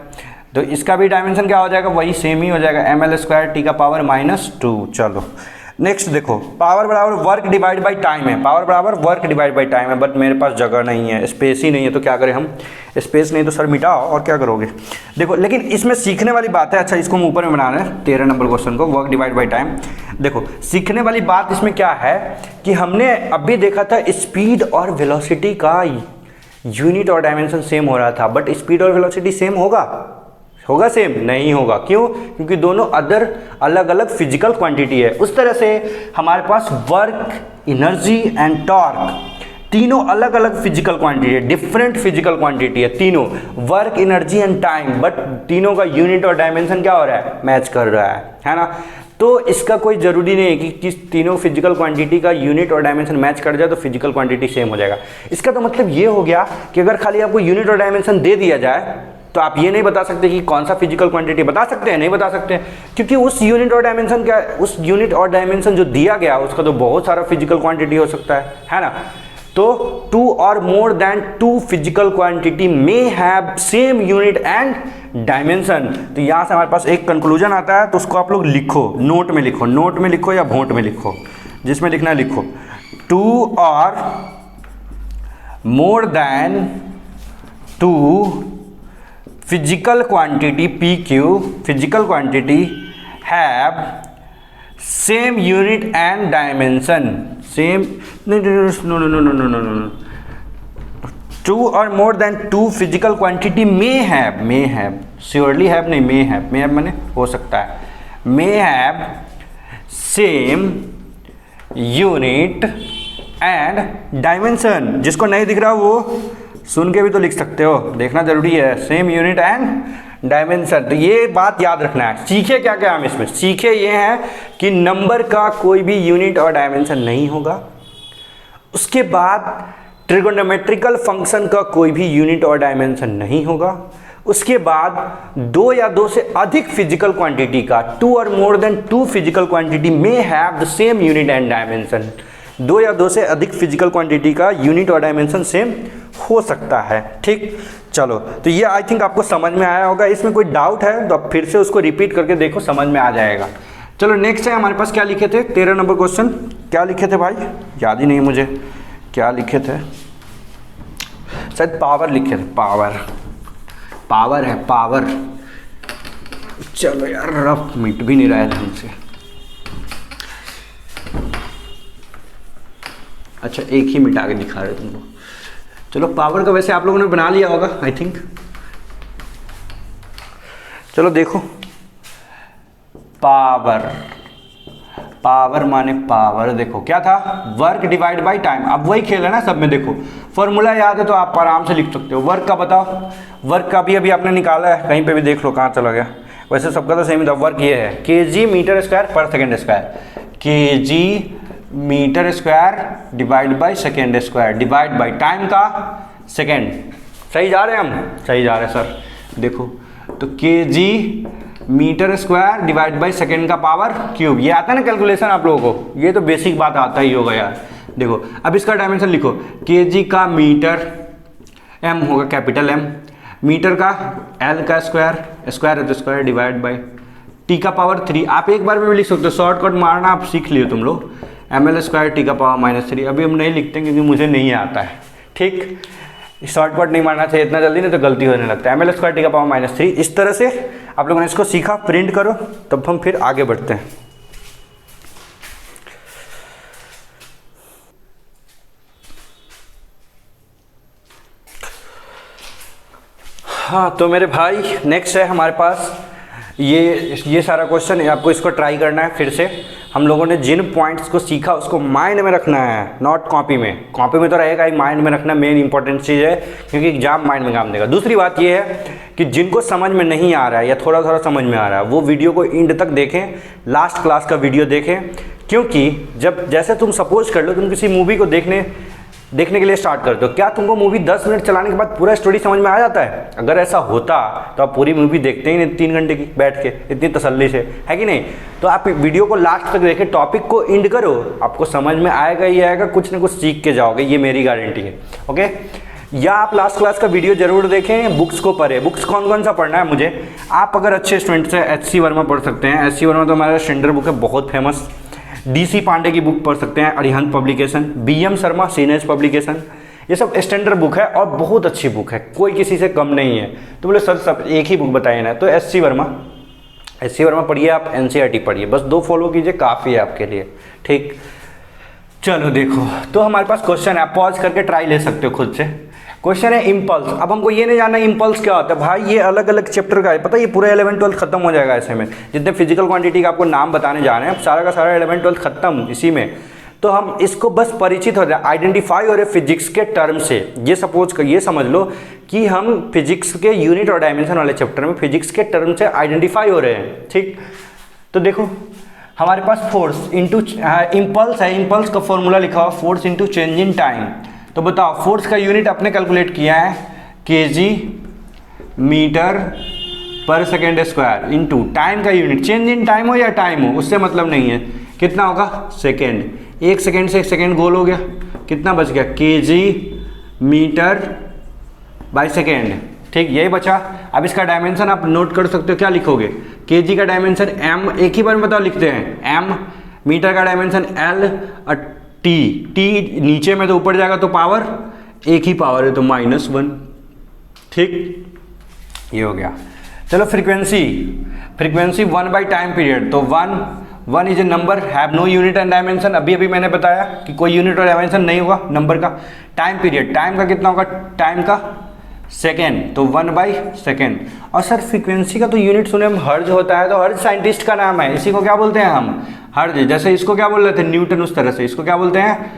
तो इसका भी डायमेंशन क्या हो जाएगा, वही सेम ही हो जाएगा, ml स्क्वायर टी का पावर -2। चलो नेक्स्ट देखो, पावर बराबर वर्क डिवाइड बाई टाइम है, पावर बराबर वर्क डिवाइड बाई टाइम है, बट मेरे पास जगह नहीं है, स्पेस ही नहीं है, तो क्या करें हम, स्पेस नहीं तो सर मिटाओ, और क्या करोगे। देखो लेकिन इसमें सीखने वाली बात है। अच्छा, इसको हम ऊपर में बना रहे हैं 13 नंबर क्वेश्चन को, वर्क डिवाइड बाई टाइम। देखो सीखने वाली बात इसमें क्या है कि हमने अभी देखा था स्पीड और वेलोसिटी का यूनिट और डायमेंशन सेम हो रहा था, बट स्पीड और वेलोसिटी सेम होगा सेम नहीं होगा, क्यों, क्योंकि दोनों अलग अलग फिजिकल क्वांटिटी है। उस तरह से हमारे पास वर्क, एनर्जी एंड टॉर्क तीनों अलग अलग फिजिकल क्वांटिटी है, डिफरेंट फिजिकल क्वांटिटी है तीनों, work, energy and time, but तीनों का यूनिट और डायमेंशन क्या हो रहा है, मैच कर रहा है ना। तो इसका कोई ज़रूरी नहीं है कि किस तीनों फिजिकल क्वांटिटी का यूनिट और डायमेंशन मैच कर जाए तो फिजिकल क्वांटिटी सेम हो जाएगा। इसका तो मतलब ये हो गया कि अगर खाली आपको यूनिट और डायमेंशन दे दिया जाए तो आप ये नहीं बता सकते कि कौन सा फिजिकल क्वांटिटी, बता सकते हैं, नहीं बता सकते हैं, क्योंकि उस यूनिट और डायमेंशन जो दिया गया उसका तो बहुत सारा फिजिकल क्वांटिटी हो सकता है ना। तो 2 और more than 2 physical quantity may have same unit and dimension. तो यहाँ से हमारे पास एक कंक्लूजन आता है, तो उसको आप लोग लिखो, नोट में लिखो या भोट में लिखो, जिसमें लिखना लिखो। 2 और more than 2 physical quantity PQ, physical quantity have same unit and dimension, same no 2 और more than 2 physical quantity may have, surely have नहीं, मे हैव माने हो सकता है, may have same unit and dimension. जिसको नहीं दिख रहा वो सुन के भी तो लिख सकते हो, देखना जरूरी है, सेम यूनिट एंड डायमेंशन। तो ये बात याद रखना है। सीखे क्या क्या हम इसमें, सीखे ये हैं कि नंबर का कोई भी यूनिट और डायमेंशन नहीं होगा, उसके बाद ट्रिगोनोमेट्रिकल फंक्शन का कोई भी यूनिट और डायमेंशन नहीं होगा, उसके बाद 2 या 2 से अधिक फिजिकल क्वांटिटी का 2 और more than 2 physical quantity may have the same unit and dimension, 2 या 2 से अधिक फिजिकल क्वांटिटी का यूनिट और डायमेंशन सेम हो सकता है। ठीक, चलो तो ये आई थिंक आपको समझ में आया होगा। इसमें कोई डाउट है तो आप फिर से उसको रिपीट करके देखो, समझ में आ जाएगा। चलो नेक्स्ट है हमारे पास, क्या लिखे थे 13 नंबर क्वेश्चन, क्या लिखे थे भाई, याद ही नहीं मुझे क्या लिखे थे, शायद पावर लिखे थे, पावर है पावर। चलो यार रफ मिट भी नहीं रहा है ढंग से। अच्छा एक ही मिटा के दिखा रहे तुमको। चलो पावर का वैसे आप लोगों ने बना लिया होगा आई थिंक। चलो देखो, पावर माने पावर, देखो क्या था, वर्क डिवाइड बाय टाइम। अब वही खेल है ना सब में, देखो फॉर्मूला याद है तो आप आराम से लिख सकते हो। वर्क का बताओ, वर्क का भी अभी आपने निकाला है, कहीं पे भी देख लो कहाँ चला गया, वैसे सबका तो सेम ही था। वर्क ये है kg metre square per second square, kg metre square divide by second square divide by time का सेकेंड। सही जा रहे हैं हम, सही जा रहे हैं सर। देखो तो kg metre square divide by second का पावर क्यूब, ये आता है ना कैलकुलेशन आप लोगों को, ये तो बेसिक बात आता ही होगा यार। देखो अब इसका डायमेंशन लिखो, kg का मीटर, m होगा कैपिटल M, मीटर का l का स्क्वायर, स्क्वायर है तो स्क्वायर डिवाइड बाय t का पावर 3। आप एक बार में भी लिख सकते हो, शॉर्टकट मारना आप सीख लियो तुम लोग, ml स्क्वायर t का पावर -3। अभी हम नहीं लिखते क्योंकि मुझे नहीं आता है, ठीक, शॉर्टकट नहीं मारना चाहिए इतना जल्दी, नहीं तो गलती होने लगता है। ml स्क्वायर t का पावर -3, इस तरह से आप लोगों ने इसको सीखा, प्रिंट करो तब हम फिर आगे बढ़ते हैं। हाँ तो मेरे भाई नेक्स्ट है हमारे पास ये सारा क्वेश्चन, आपको इसको ट्राई करना है फिर से। हम लोगों ने जिन पॉइंट्स को सीखा उसको माइंड में रखना है, नॉट कॉपी में। कॉपी में तो रहेगा ही, माइंड में रखना मेन इंपॉर्टेंट चीज़ है, क्योंकि एग्जाम माइंड में काम देगा। दूसरी बात ये है कि जिनको समझ में नहीं आ रहा है या थोड़ा थोड़ा समझ में आ रहा है, वो वीडियो को एंड तक देखें, लास्ट क्लास का वीडियो देखें। क्योंकि जब जैसे तुम सपोज कर लो तुम किसी मूवी को देखने देखने के लिए स्टार्ट करते हो। क्या तुमको मूवी 10 मिनट चलाने के बाद पूरा स्टोरी समझ में आ जाता है? अगर ऐसा होता तो आप पूरी मूवी देखते ही नहीं 3 घंटे की बैठ के इतनी तसल्ली से, है कि नहीं? तो आप वीडियो को लास्ट तक देखें, टॉपिक को एंड करो, आपको समझ में आएगा ही आएगा, कुछ ना कुछ सीख के जाओगे, ये मेरी गारंटी है। ओके, या आप लास्ट क्लास का वीडियो जरूर देखें, बुक्स को पढ़ें। बुक्स कौन कौन सा पढ़ना है मुझे? आप अगर अच्छे स्टूडेंट्स हैं एच.सी. वर्मा पढ़ सकते हैं। एच.सी. वर्मा तो हमारा स्टैंडर्ड बुक है, बहुत फेमस। डी.सी. पांडे की बुक पढ़ सकते हैं, Arihant publication. B M. Sharma Cengage publication, ये सब स्टैंडर्ड बुक है और बहुत अच्छी बुक है, कोई किसी से कम नहीं है। तो बोले सर सब एक ही बुक बताइए ना, तो एच.सी. वर्मा पढ़िए, आप एन.सी.ई.आर.टी. पढ़िए, बस 2 फॉलो कीजिए, काफ़ी है आपके लिए। ठीक, चलो देखो, तो हमारे पास क्वेश्चन है, आप पॉज करके ट्राई ले सकते हो खुद से। क्वेश्चन है इम्पल्स। अब हमको ये नहीं जानना इम्पल्स क्या होता है भाई, ये अलग अलग चैप्टर का है, पता है? ये पूरा 11th-12th खत्म हो जाएगा ऐसे में, जितने फिजिकल क्वांटिटी का आपको नाम बताने जा रहे हैं, सारा का सारा 11th-12th खत्म इसी में। तो हम इसको बस परिचित हो जाए, आइडेंटिफाई हो रहे फिजिक्स के टर्म से। ये सपोज कर, ये समझ लो कि हम फिजिक्स के यूनिट और डायमेंशन वाले चैप्टर में फिजिक्स के टर्म से आइडेंटिफाई हो रहे हैं। ठीक, तो देखो हमारे पास फोर्स इंटू इम्पल्स है, इम्पल्स का फॉर्मूला लिखा हुआ force into change in time. तो बताओ फोर्स का यूनिट आपने कैलकुलेट किया है KG metre per second square, into time का यूनिट, चेंज इन टाइम हो या टाइम हो उससे मतलब नहीं है, कितना होगा? सेकेंड। 1 सेकेंड से 1 सेकेंड गोल हो गया, कितना बच गया? KG metre by second. ठीक, यही बचा। अब इसका डायमेंशन आप नोट कर सकते हो, क्या लिखोगे? केजी का डायमेंशन m, एक ही बार में बताओ लिखते हैं m, मीटर का डायमेंशन l और t नीचे में तो ऊपर जाएगा तो पावर एक ही पावर है तो -1। ठीक, ये हो गया। चलो फ्रीक्वेंसी 1 बाई टाइम पीरियड, तो 1 is a number, have no unit and dimension. अभी मैंने बताया कि कोई यूनिट और डायमेंशन नहीं होगा नंबर का। टाइम पीरियड, टाइम का कितना होगा? टाइम का सेकेंड, तो 1 बाई सेकेंड। और सर फ्रीक्वेंसी का तो यूनिट सुने हम हर्ज होता है, तो हर्ज साइंटिस्ट का नाम है, इसी को क्या बोलते हैं हम? हर्ज। जैसे इसको क्या बोल रहे थे न्यूटन, उस तरह से इसको क्या बोलते हैं?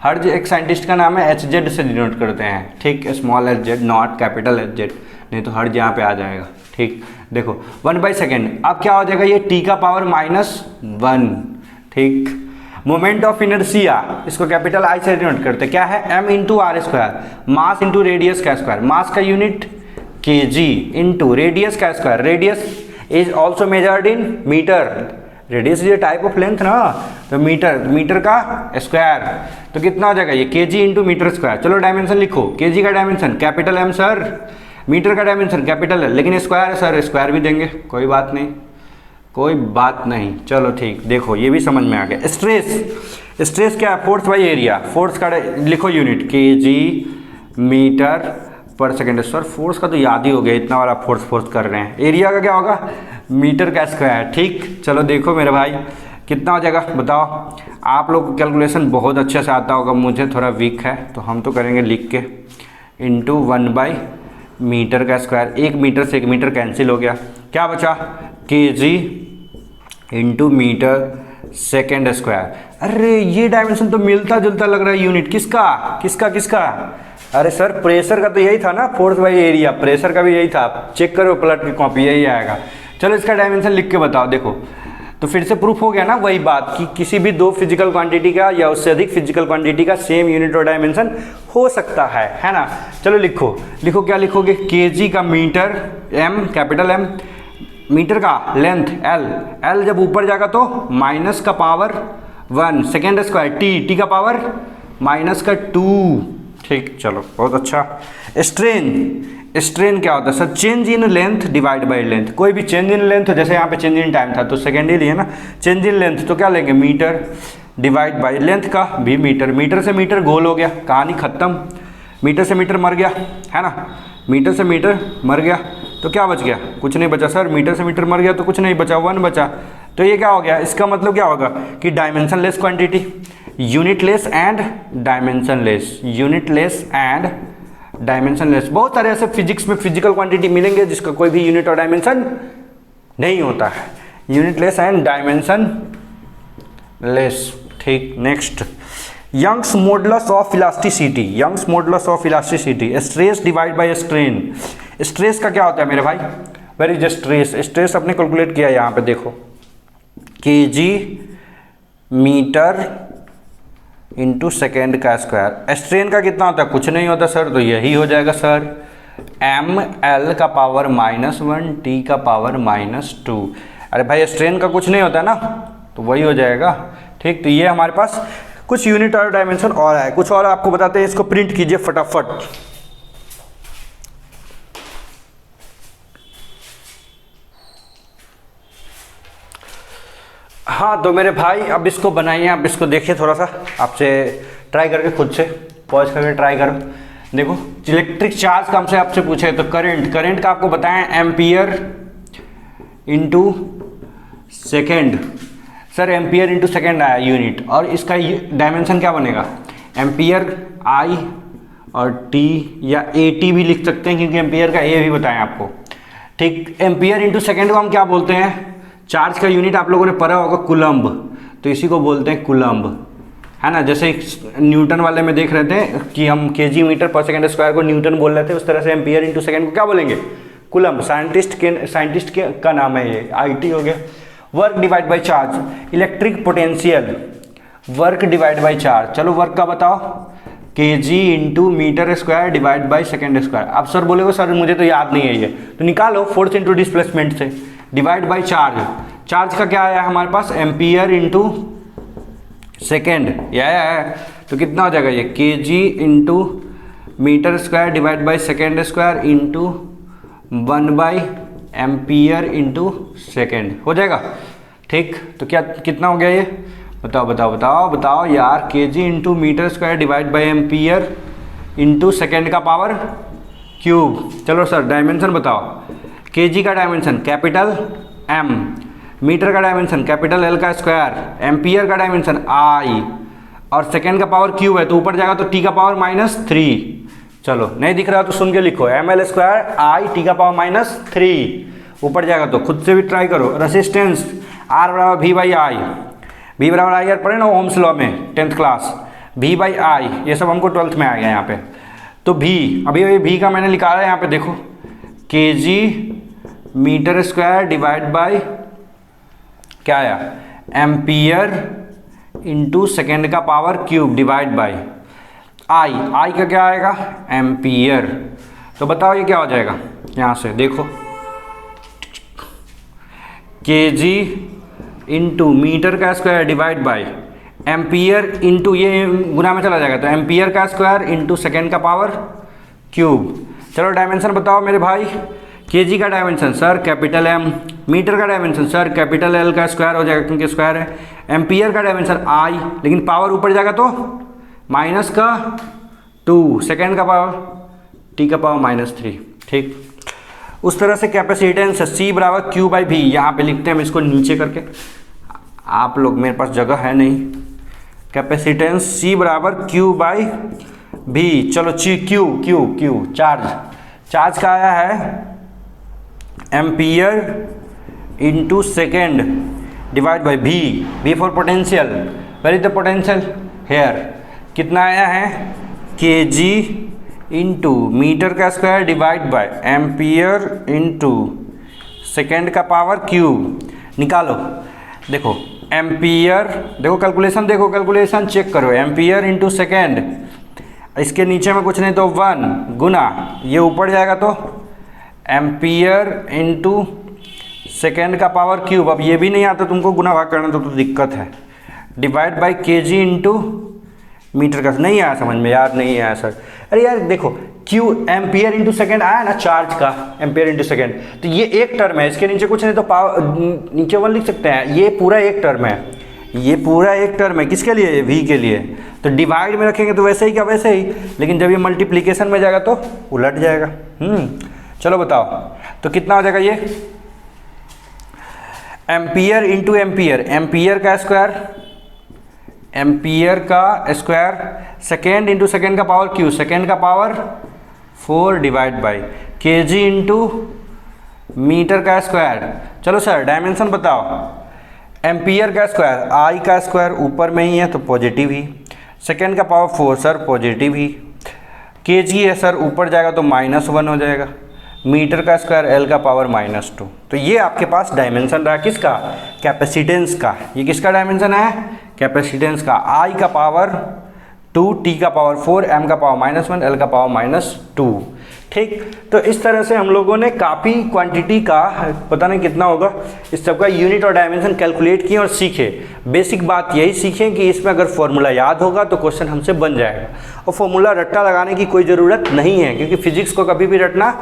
हर्ज एक साइंटिस्ट का नाम है, HZ से डिनोट करते हैं। ठीक, small HZ, not capital HZ, नहीं तो हर्ज यहाँ पे आ जाएगा। ठीक, देखो 1 बाई सेकेंड, अब क्या हो जाएगा? ये t का पावर -1। ठीक, मोमेंट ऑफ इनर्शिया, इसको कैपिटल I से डिनोट करते हैं, क्या है? m into R square, mass into radius का स्क्वायर, मास का यूनिट kg इंटू रेडियस का square, radius is also measured in metre, radius is a type of length ना, तो मीटर का स्क्वायर, तो कितना हो जाएगा? ये kg इंटू मीटर स्क्वायर। चलो डायमेंशन लिखो, kg का dimension capital M sir, metre का डायमेंशन कैपिटल है, लेकिन स्क्वायर है सर, स्क्वायर भी देंगे, कोई बात नहीं। चलो ठीक, देखो ये भी समझ में आ गया। स्ट्रेस क्या है? Force by area. फोर्स का लिखो unit KG metre per second. Sir force का तो याद ही हो गया, इतना वाला फोर्स कर रहे हैं। एरिया का क्या होगा? मीटर का स्क्वायर। ठीक, चलो देखो मेरे भाई कितना हो जाएगा बताओ। आप लोग को कैलकुलेशन बहुत अच्छे से आता होगा, मुझे थोड़ा वीक है, तो हम तो करेंगे लिख के, इंटू 1 बाई मीटर का स्क्वायर। 1 मीटर से 1 मीटर कैंसिल हो गया, क्या बचा? KG into metre second square. अरे ये डायमेंशन तो मिलता जुलता लग रहा है यूनिट, किसका? अरे सर प्रेशर का तो यही था ना, फोर्स बाई एरिया, प्रेशर का भी यही था, चेक करो पलट की कॉपी, यही आएगा। चलो इसका डायमेंशन लिख के बताओ। देखो तो फिर से प्रूफ हो गया ना वही बात कि किसी भी 2 फिजिकल क्वांटिटी का या उससे अधिक फिजिकल क्वांटिटी का सेम यूनिट और डायमेंशन हो सकता है ना। चलो लिखो क्या लिखोगे? केजी का metre m, capital M, metre का लेंथ L जब ऊपर जाएगा तो माइनस का पावर 1, सेकेंड स्क्वायर t का पावर -2। ठीक, चलो बहुत अच्छा। स्ट्रेन क्या होता है sir? Change in length divide by length. कोई भी चेंज इन लेंथ, जैसे यहाँ पे चेंज इन टाइम था तो सेकेंड ही लिए ना, चेंज इन लेंथ तो क्या लेंगे? मीटर डिवाइड बाई लेंथ का भी मीटर से मीटर गोल हो गया, कहानी खत्म। मीटर से मीटर मर गया, है ना, मीटर से मीटर मर गया तो क्या बच गया? कुछ नहीं बचा सर, मीटर से मीटर मर गया तो कुछ नहीं बचा, 1 बचा। तो ये क्या हो गया? इसका मतलब क्या होगा कि dimension less quantity, unit less and dimension less. बहुत सारे ऐसे फिजिक्स में फिजिकल क्वांटिटी मिलेंगे जिसका कोई भी यूनिट और डायमेंशन नहीं होता है, unitless and dimensionless. ठीक, next, young's modulus of elasticity, stress divide by strain. Stress का क्या होता है मेरे भाई? वेर इज स्ट्रेस अपने कैलकुलेट किया, यहाँ पे देखो, केजी मीटर इंटू सेकेंड का स्क्वायर। स्ट्रेन का कितना होता है? कुछ नहीं होता सर, तो यही हो जाएगा सर ml का पावर -1 t का पावर -2। अरे भाई स्ट्रेन का कुछ नहीं होता है ना, तो वही हो जाएगा। ठीक, तो ये हमारे पास कुछ यूनिट और डायमेंशन और है, कुछ और आपको बताते हैं, इसको प्रिंट कीजिए फटाफट। हाँ तो मेरे भाई अब इसको बनाइए, आप इसको देखिए थोड़ा सा, आपसे ट्राई करके खुद से पॉज करके ट्राई करो। देखो इलेक्ट्रिक चार्ज का हमसे आपसे पूछे तो करंट का आपको बताएं ampere into second. Sir ampere into second आया यूनिट, और इसका डायमेंशन क्या बनेगा? एम्पियर आई और टी, या ए टी भी लिख सकते हैं क्योंकि एम्पियर का ए भी बताएं आपको। ठीक, एम्पियर इंटू सेकेंड को हम क्या बोलते हैं? चार्ज का यूनिट आप लोगों ने पढ़ा होगा कुलम्ब, तो इसी को बोलते हैं कुलम्ब, है ना। जैसे न्यूटन वाले में देख रहे थे कि हम केजी मीटर पर सेकंड स्क्वायर को न्यूटन बोल रहे थे, उस तरह से एम्पियर इंटू सेकंड को क्या बोलेंगे? कुलम्ब। साइंटिस्ट का नाम है ये, आईटी हो गया। Work divide by charge, electric potential, work divide by charge. चलो वर्क का बताओ, KG into metre square divide by second square. अब सर बोलेगा सर मुझे तो याद नहीं है ये, तो निकालो फोर्स इंटू डिस्प्लेसमेंट से, डिवाइड बाई चार्ज। चार्ज का क्या आया हमारे पास? एम्पियर इंटू सेकेंड, यह है, तो कितना हो जाएगा ये? KG into metre square divide by second square into 1 ampere into second हो जाएगा। ठीक, तो क्या कितना हो गया ये? बताओ यार, KG into metre square divide by ampere into second का पावर क्यूब। चलो सर डायमेंशन बताओ। केजी का डायमेंशन कैपिटल M, मीटर का डायमेंशन कैपिटल L का स्क्वायर, एम्पियर का डायमेंशन I, और सेकेंड का पावर क्यूब है तो ऊपर जाएगा तो T का पावर -3। चलो नहीं दिख रहा तो सुन के लिखो, ml स्क्वायर I T का पावर -3, ऊपर जाएगा तो खुद से भी ट्राई करो। रेसिस्टेंस R बराबर V बाई आई, V बराबर आई आर पढ़े ना ओम्स लॉ में 10th class, V by I, ये सब हमको 12th में आ गया यहाँ पे। तो V, अभी V का मैंने निकाला है यहाँ पे देखो, KG metre square divide by क्या आया? एम्पियर इंटू सेकेंड का power cube divide by I का क्या आएगा? एम्पियर। तो बताओ ये क्या हो जाएगा? यहाँ से देखो, केजी इंटू मीटर का square divide by ampere into, ये गुना में चला जाएगा तो एम्पियर का स्क्वायर इंटू सेकेंड का पावर क्यूब। चलो डायमेंशन बताओ मेरे भाई। केजी का dimension sir capital M, metre का डायमेंशन सर कैपिटल L का स्क्वायर हो जाएगा क्योंकि स्क्वायर है, एम्पियर का डायमेंशन I, लेकिन पावर ऊपर जाएगा तो -2, सेकेंड का पावर T का पावर -3। ठीक, उस तरह से कैपेसिटेंस C बराबर Q बाई V, यहाँ पे लिखते हैं हम इसको नीचे करके, आप लोग मेरे पास जगह है नहीं। कैपेसिटेंस C बराबर Q बाई V। चलो Q चार्ज का आया है ampere into second divide by V for potential, where is the potential here, कितना आया है? केजी इंटू मीटर का square divide by ampere into second का पावर क्यूब। निकालो, देखो एम्पियर, देखो कैलकुलेशन चेक करो, एम्पियर इंटू सेकेंड, इसके नीचे में कुछ नहीं तो 1 गुना, ये ऊपर जाएगा तो एम्पियर इंटू सेकेंड का पावर क्यूब। अब ये भी नहीं आता तुमको गुना भाग करना तो दिक्कत है, divide by KG into metre का, नहीं आया समझ में यार? नहीं आया सर। अरे यार देखो क्यू एम्पियर इंटू सेकेंड आया ना चार्ज का, एम्पियर इंटू सेकेंड, तो ये एक टर्म है, इसके नीचे कुछ नहीं तो पावर नीचे 1 लिख सकते हैं, ये पूरा एक टर्म है, ये पूरा एक टर्म है, किसके लिए? V के लिए। तो डिवाइड में रखेंगे तो वैसे ही क्या वैसे ही, लेकिन जब ये मल्टीप्लिकेशन में जाएगा तो उलट जाएगा। चलो बताओ तो कितना हो जाएगा ये? एम्पियर इंटू एम्पियर का स्क्वायर, सेकेंड इंटू सेकेंड का पावर क्यू, सेकेंड का power 4 divide by KG into metre का स्क्वायर। चलो सर डायमेंशन बताओ। एम्पियर का स्क्वायर, आई का स्क्वायर ऊपर में ही है तो पॉजिटिव ही, सेकेंड का पावर 4 सर पॉजिटिव ही, केजी है सर ऊपर जाएगा तो -1 हो जाएगा, मीटर का स्क्वायर L का पावर -2। तो ये आपके पास डायमेंशन रहा किसका? कैपेसिटेंस का। ये किसका डायमेंशन है? कैपेसिटेंस का। I का पावर 2, टी का पावर 4, m का पावर -1, l का पावर -2। ठीक, तो इस तरह से हम लोगों ने काफ़ी क्वांटिटी का, पता नहीं कितना होगा, इस सब का यूनिट और डायमेंशन कैलकुलेट किए और सीखे। बेसिक बात यही सीखें कि इसमें अगर फॉर्मूला याद होगा तो क्वेश्चन हमसे बन जाएगा, और फॉर्मूला रट्टा लगाने की कोई ज़रूरत नहीं है, क्योंकि फिजिक्स को कभी भी रटना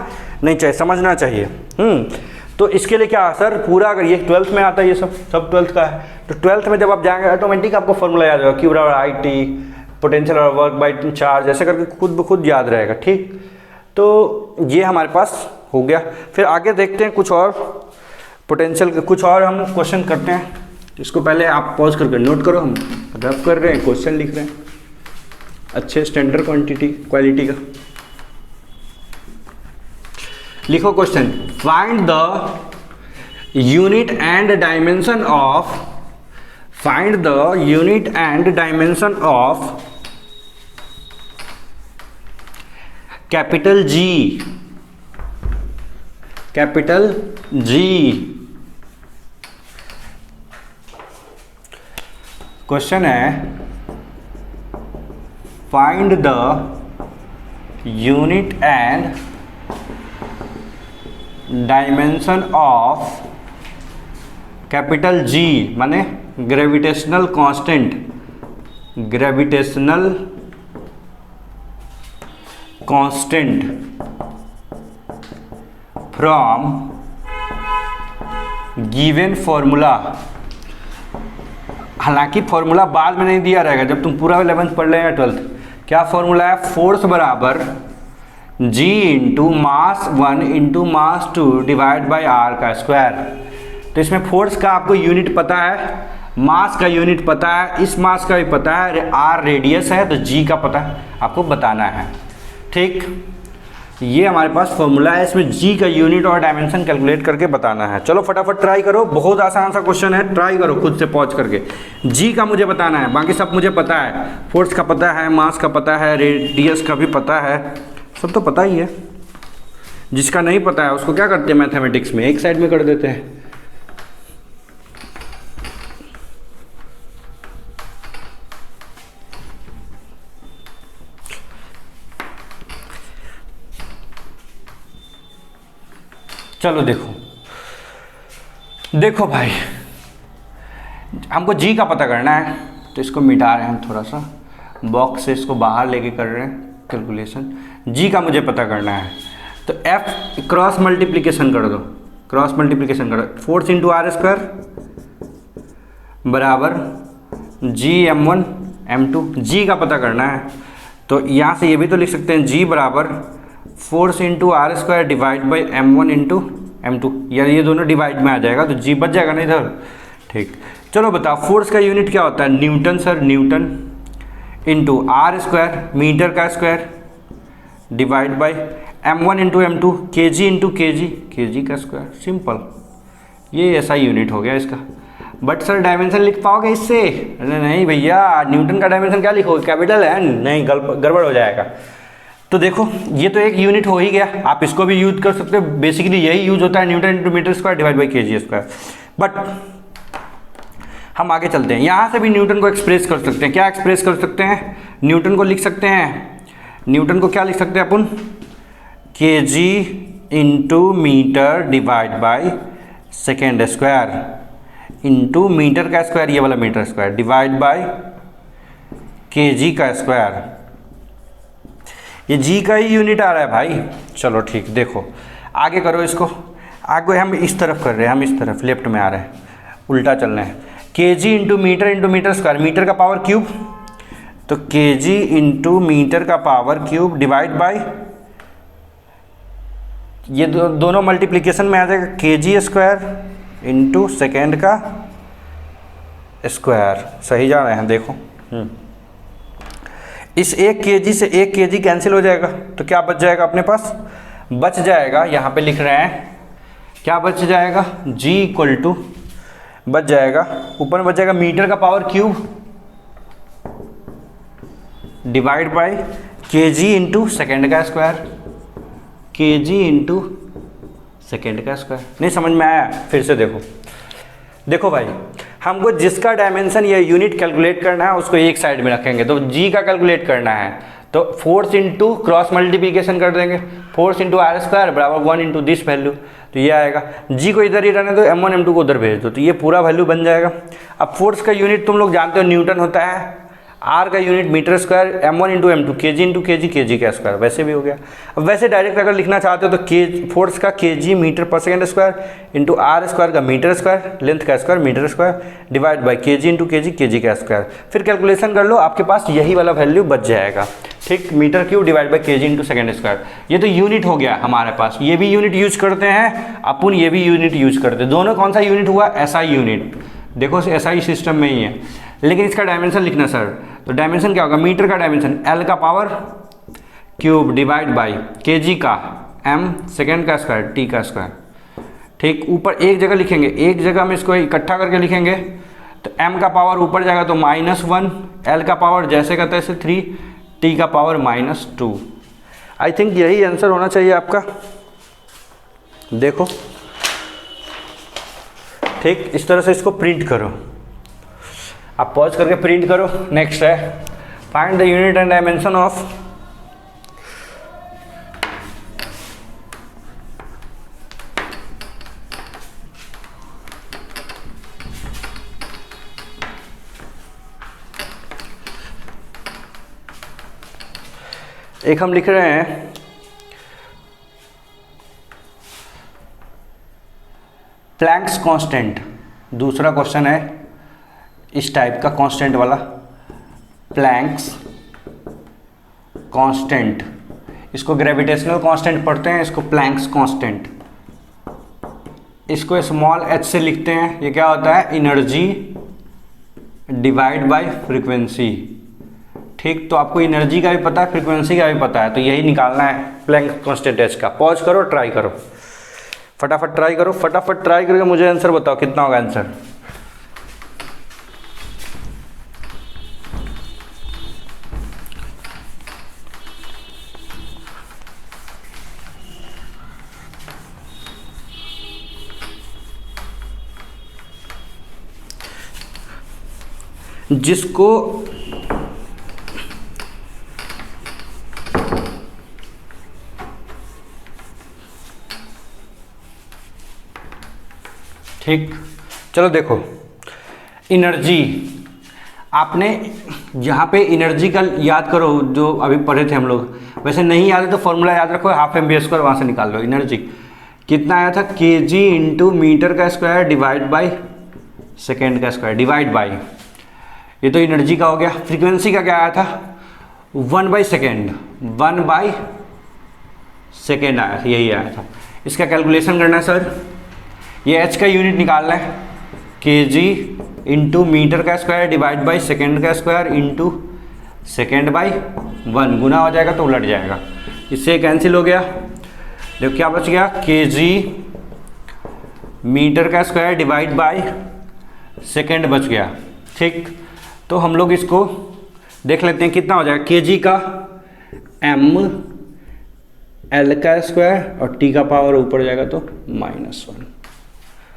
नहीं चाहिए, समझना चाहिए। तो इसके लिए क्या सर, पूरा अगर ये 12th में आता है, ये सब 12th का है, तो 12th में जब आप जाएंगे ऑटोमेटिक आपको फॉर्मूला याद होगा, Q बराबर I T, पोटेंशियल और वर्क बाई चार्ज, ऐसे करके खुद ब खुद याद रहेगा। ठीक, तो ये हमारे पास हो गया। फिर आगे देखते हैं कुछ और पोटेंशियल के कुछ और हम क्वेश्चन करते हैं। इसको पहले आप पॉज करके नोट करो, हम रफ कर रहे हैं, क्वेश्चन लिख रहे हैं अच्छे स्टैंडर्ड क्वालिटी का। लिखो question, find the unit and dimension of, find the unit and dimension of capital G, capital G। Question है, find the unit and dimension of capital G, माने gravitational constant, gravitational constant from given formula. हालांकि formula बाद में नहीं दिया रहेगा, जब तुम पूरा 11th पढ़ लें या 12th। क्या फॉर्मूला है, फोर्स बराबर G into mass 1 into mass 2 divide by R का स्क्वायर। तो इसमें फोर्स का आपको यूनिट पता है, मास का यूनिट पता है, इस मास का भी पता है, R रेडियस है, तो G का पता आपको बताना है। ठीक, ये हमारे पास फॉर्मूला है, इसमें G का यूनिट और डायमेंशन कैलकुलेट करके बताना है। चलो फटाफट ट्राई करो, बहुत आसान सा क्वेश्चन है, ट्राई करो खुद से पॉज करके। G का मुझे बताना है, बाकी सब मुझे पता है, फोर्स का पता है, मास का पता है, रेडियस का भी पता है, सब तो पता ही है। जिसका नहीं पता है उसको क्या करते हैं मैथमेटिक्स में, एक साइड में कर देते हैं। चलो देखो भाई, हमको G का पता करना है, तो इसको मिटा रहे हैं हम थोड़ा सा, बॉक्स से इसको बाहर लेके कर रहे हैं कैलकुलेशन। G का मुझे पता करना है, तो F क्रॉस मल्टीप्लिकेशन कर दो, क्रॉस मल्टीप्लिकेशन करो, फोर्स इंटू R स्क्वायर बराबर G m1 m2। G का पता करना है, तो यहाँ से ये भी तो लिख सकते हैं, G बराबर force into R square divide by m1 into m2, यार ये दोनों डिवाइड में आ जाएगा, तो G बच जाएगा नहीं इधर। ठीक, चलो बताओ फोर्स का यूनिट क्या होता है, newton sir, newton into R square, metre का square, divide by m1 into m2, kg into kg का स्क्वायर। सिंपल, ये ऐसा यूनिट हो गया इसका। बट सर डायमेंशन लिख पाओगे इससे? अरे नहीं भैया, न्यूटन का डायमेंशन क्या लिखोगे, कैपिटल है, नहीं गड़बड़ हो जाएगा। तो देखो ये तो एक यूनिट हो ही गया, आप इसको भी यूज कर सकते हो, बेसिकली यही यूज होता है, newton into metre square divide by kg square. But हम आगे चलते हैं, यहाँ से भी न्यूटन को एक्सप्रेस कर सकते हैं। क्या एक्सप्रेस कर सकते हैं, न्यूटन को लिख सकते हैं, न्यूटन को क्या लिख सकते हैं अपन, kg into metre divide by second square into metre का स्क्वायर, ये वाला metre square, divide by kg का स्क्वायर। ये G का ही यूनिट आ रहा है भाई। चलो ठीक, देखो आगे करो इसको, आगे हम इस तरफ कर रहे हैं, हम इस तरफ लेफ्ट में आ रहे हैं, उल्टा चल रहे हैं। kg into metre square, metre का पावर क्यूब, तो kg इंटू मीटर का पावर क्यूब डिवाइड बाई, ये दोनों मल्टीप्लिकेशन में आ जाएगा, kg स्क्वायर इंटू सेकेंड का स्क्वायर। सही जा रहे हैं, देखो इस 1 kg से 1 kg कैंसिल हो जाएगा, तो क्या बच जाएगा अपने पास, बच जाएगा, यहाँ पे लिख रहे हैं क्या बच जाएगा, G इक्वल टू बच जाएगा, ऊपर में बच जाएगा मीटर का power cube divide by kg into second का स्क्वायर, kg इंटू सेकेंड का स्क्वायर। नहीं समझ में आया, फिर से देखो भाई, हमको जिसका डायमेंशन या यूनिट कैलकुलेट करना है उसको एक साइड में रखेंगे। तो जी का कैलकुलेट करना है तो फोर्स इंटू क्रॉस मल्टीप्लिकेशन कर देंगे, फोर्स इंटू आर स्क्वायर बराबर 1 इंटू दिस वैल्यू, तो ये आएगा। जी को इधर ही रहने दो, m1 m2 को उधर भेज दो, तो ये पूरा वैल्यू बन जाएगा। अब फोर्स का यूनिट तुम लोग जानते हो न्यूटन होता है, आर का unit metre square, m1 into m2 kg into kg का स्क्वायर, वैसे भी हो गया। अब वैसे डायरेक्ट अगर लिखना चाहते हो तो के फोर्स का kg metre per second square into R square का मीटर स्क्वायर, लेंथ का square metre square, divide by kg into kg का स्क्वायर। फिर कैलकुलेशन कर लो, आपके पास यही वाला वैल्यू बच जाएगा। ठीक, metre cube divide by kg into second square. ये तो यूनिट हो गया हमारे पास, ये भी यूनिट यूज करते हैं अपन, ये भी यूनिट यूज करते हैं। दोनों कौन सा यूनिट हुआ? SI unit. देखो SI सिस्टम में ही है, लेकिन इसका डायमेंशन लिखना सर, तो डायमेंशन क्या होगा? मीटर का डायमेंशन L का power cube divide by kg का m सेकेंड का स्क्वायर t का स्क्वायर। ठीक, ऊपर एक जगह लिखेंगे, एक जगह में इसको इकट्ठा करके लिखेंगे तो m का पावर ऊपर जाएगा तो -1, L का पावर जैसे का तैसे 3, t का पावर -2। आई थिंक यही आंसर होना चाहिए आपका। देखो ठीक, इस तरह से इसको प्रिंट करो, आप पॉज करके प्रिंट करो। नेक्स्ट है find the unit and dimension of एक हम लिख रहे हैं प्लैंक्स कांस्टेंट। दूसरा क्वेश्चन है इस टाइप का कांस्टेंट वाला, प्लैंक्स कांस्टेंट। इसको ग्रेविटेशनल कांस्टेंट पढ़ते हैं, इसको प्लैंक्स कांस्टेंट। इसको स्मॉल h से लिखते हैं। ये क्या होता है? Energy divide by frequency. ठीक, तो आपको एनर्जी का भी पता है, फ्रीक्वेंसी का भी पता है, तो यही निकालना है प्लैंक्स कांस्टेंट h का। पॉज करो, ट्राई करो, फटाफट ट्राई करो, फटाफट ट्राई करके मुझे आंसर बताओ कितना होगा आंसर। जिसको ठीक, चलो देखो एनर्जी, आपने यहाँ पे एनर्जी का याद करो जो अभी पढ़े थे हम लोग। वैसे नहीं याद है तो फॉर्मूला याद रखो, हाफ mv², वहाँ से निकाल लो। एनर्जी कितना आया था? kg इंटू मीटर का स्क्वायर डिवाइड बाई सेकेंड का स्क्वायर डिवाइड बाई, ये तो एनर्जी का हो गया। फ्रीक्वेंसी का क्या आया था? 1/सेकेंड, 1/सेकेंड आया था, यही आया था। इसका कैलकुलेशन करना है सर, ये h का यूनिट निकालना है, kg इंटू मीटर का स्क्वायर डिवाइड बाई सेकेंड का स्क्वायर इंटू सेकेंड बाई 1, गुना हो जाएगा तो उलट जाएगा, इससे कैंसिल हो गया। देखो क्या बच गया? kg मीटर का स्क्वायर डिवाइड बाई सेकेंड बच गया। ठीक, तो हम लोग इसको देख लेते हैं कितना हो जाएगा। kg का m L का स्क्वायर और t का पावर ऊपर जाएगा तो -1।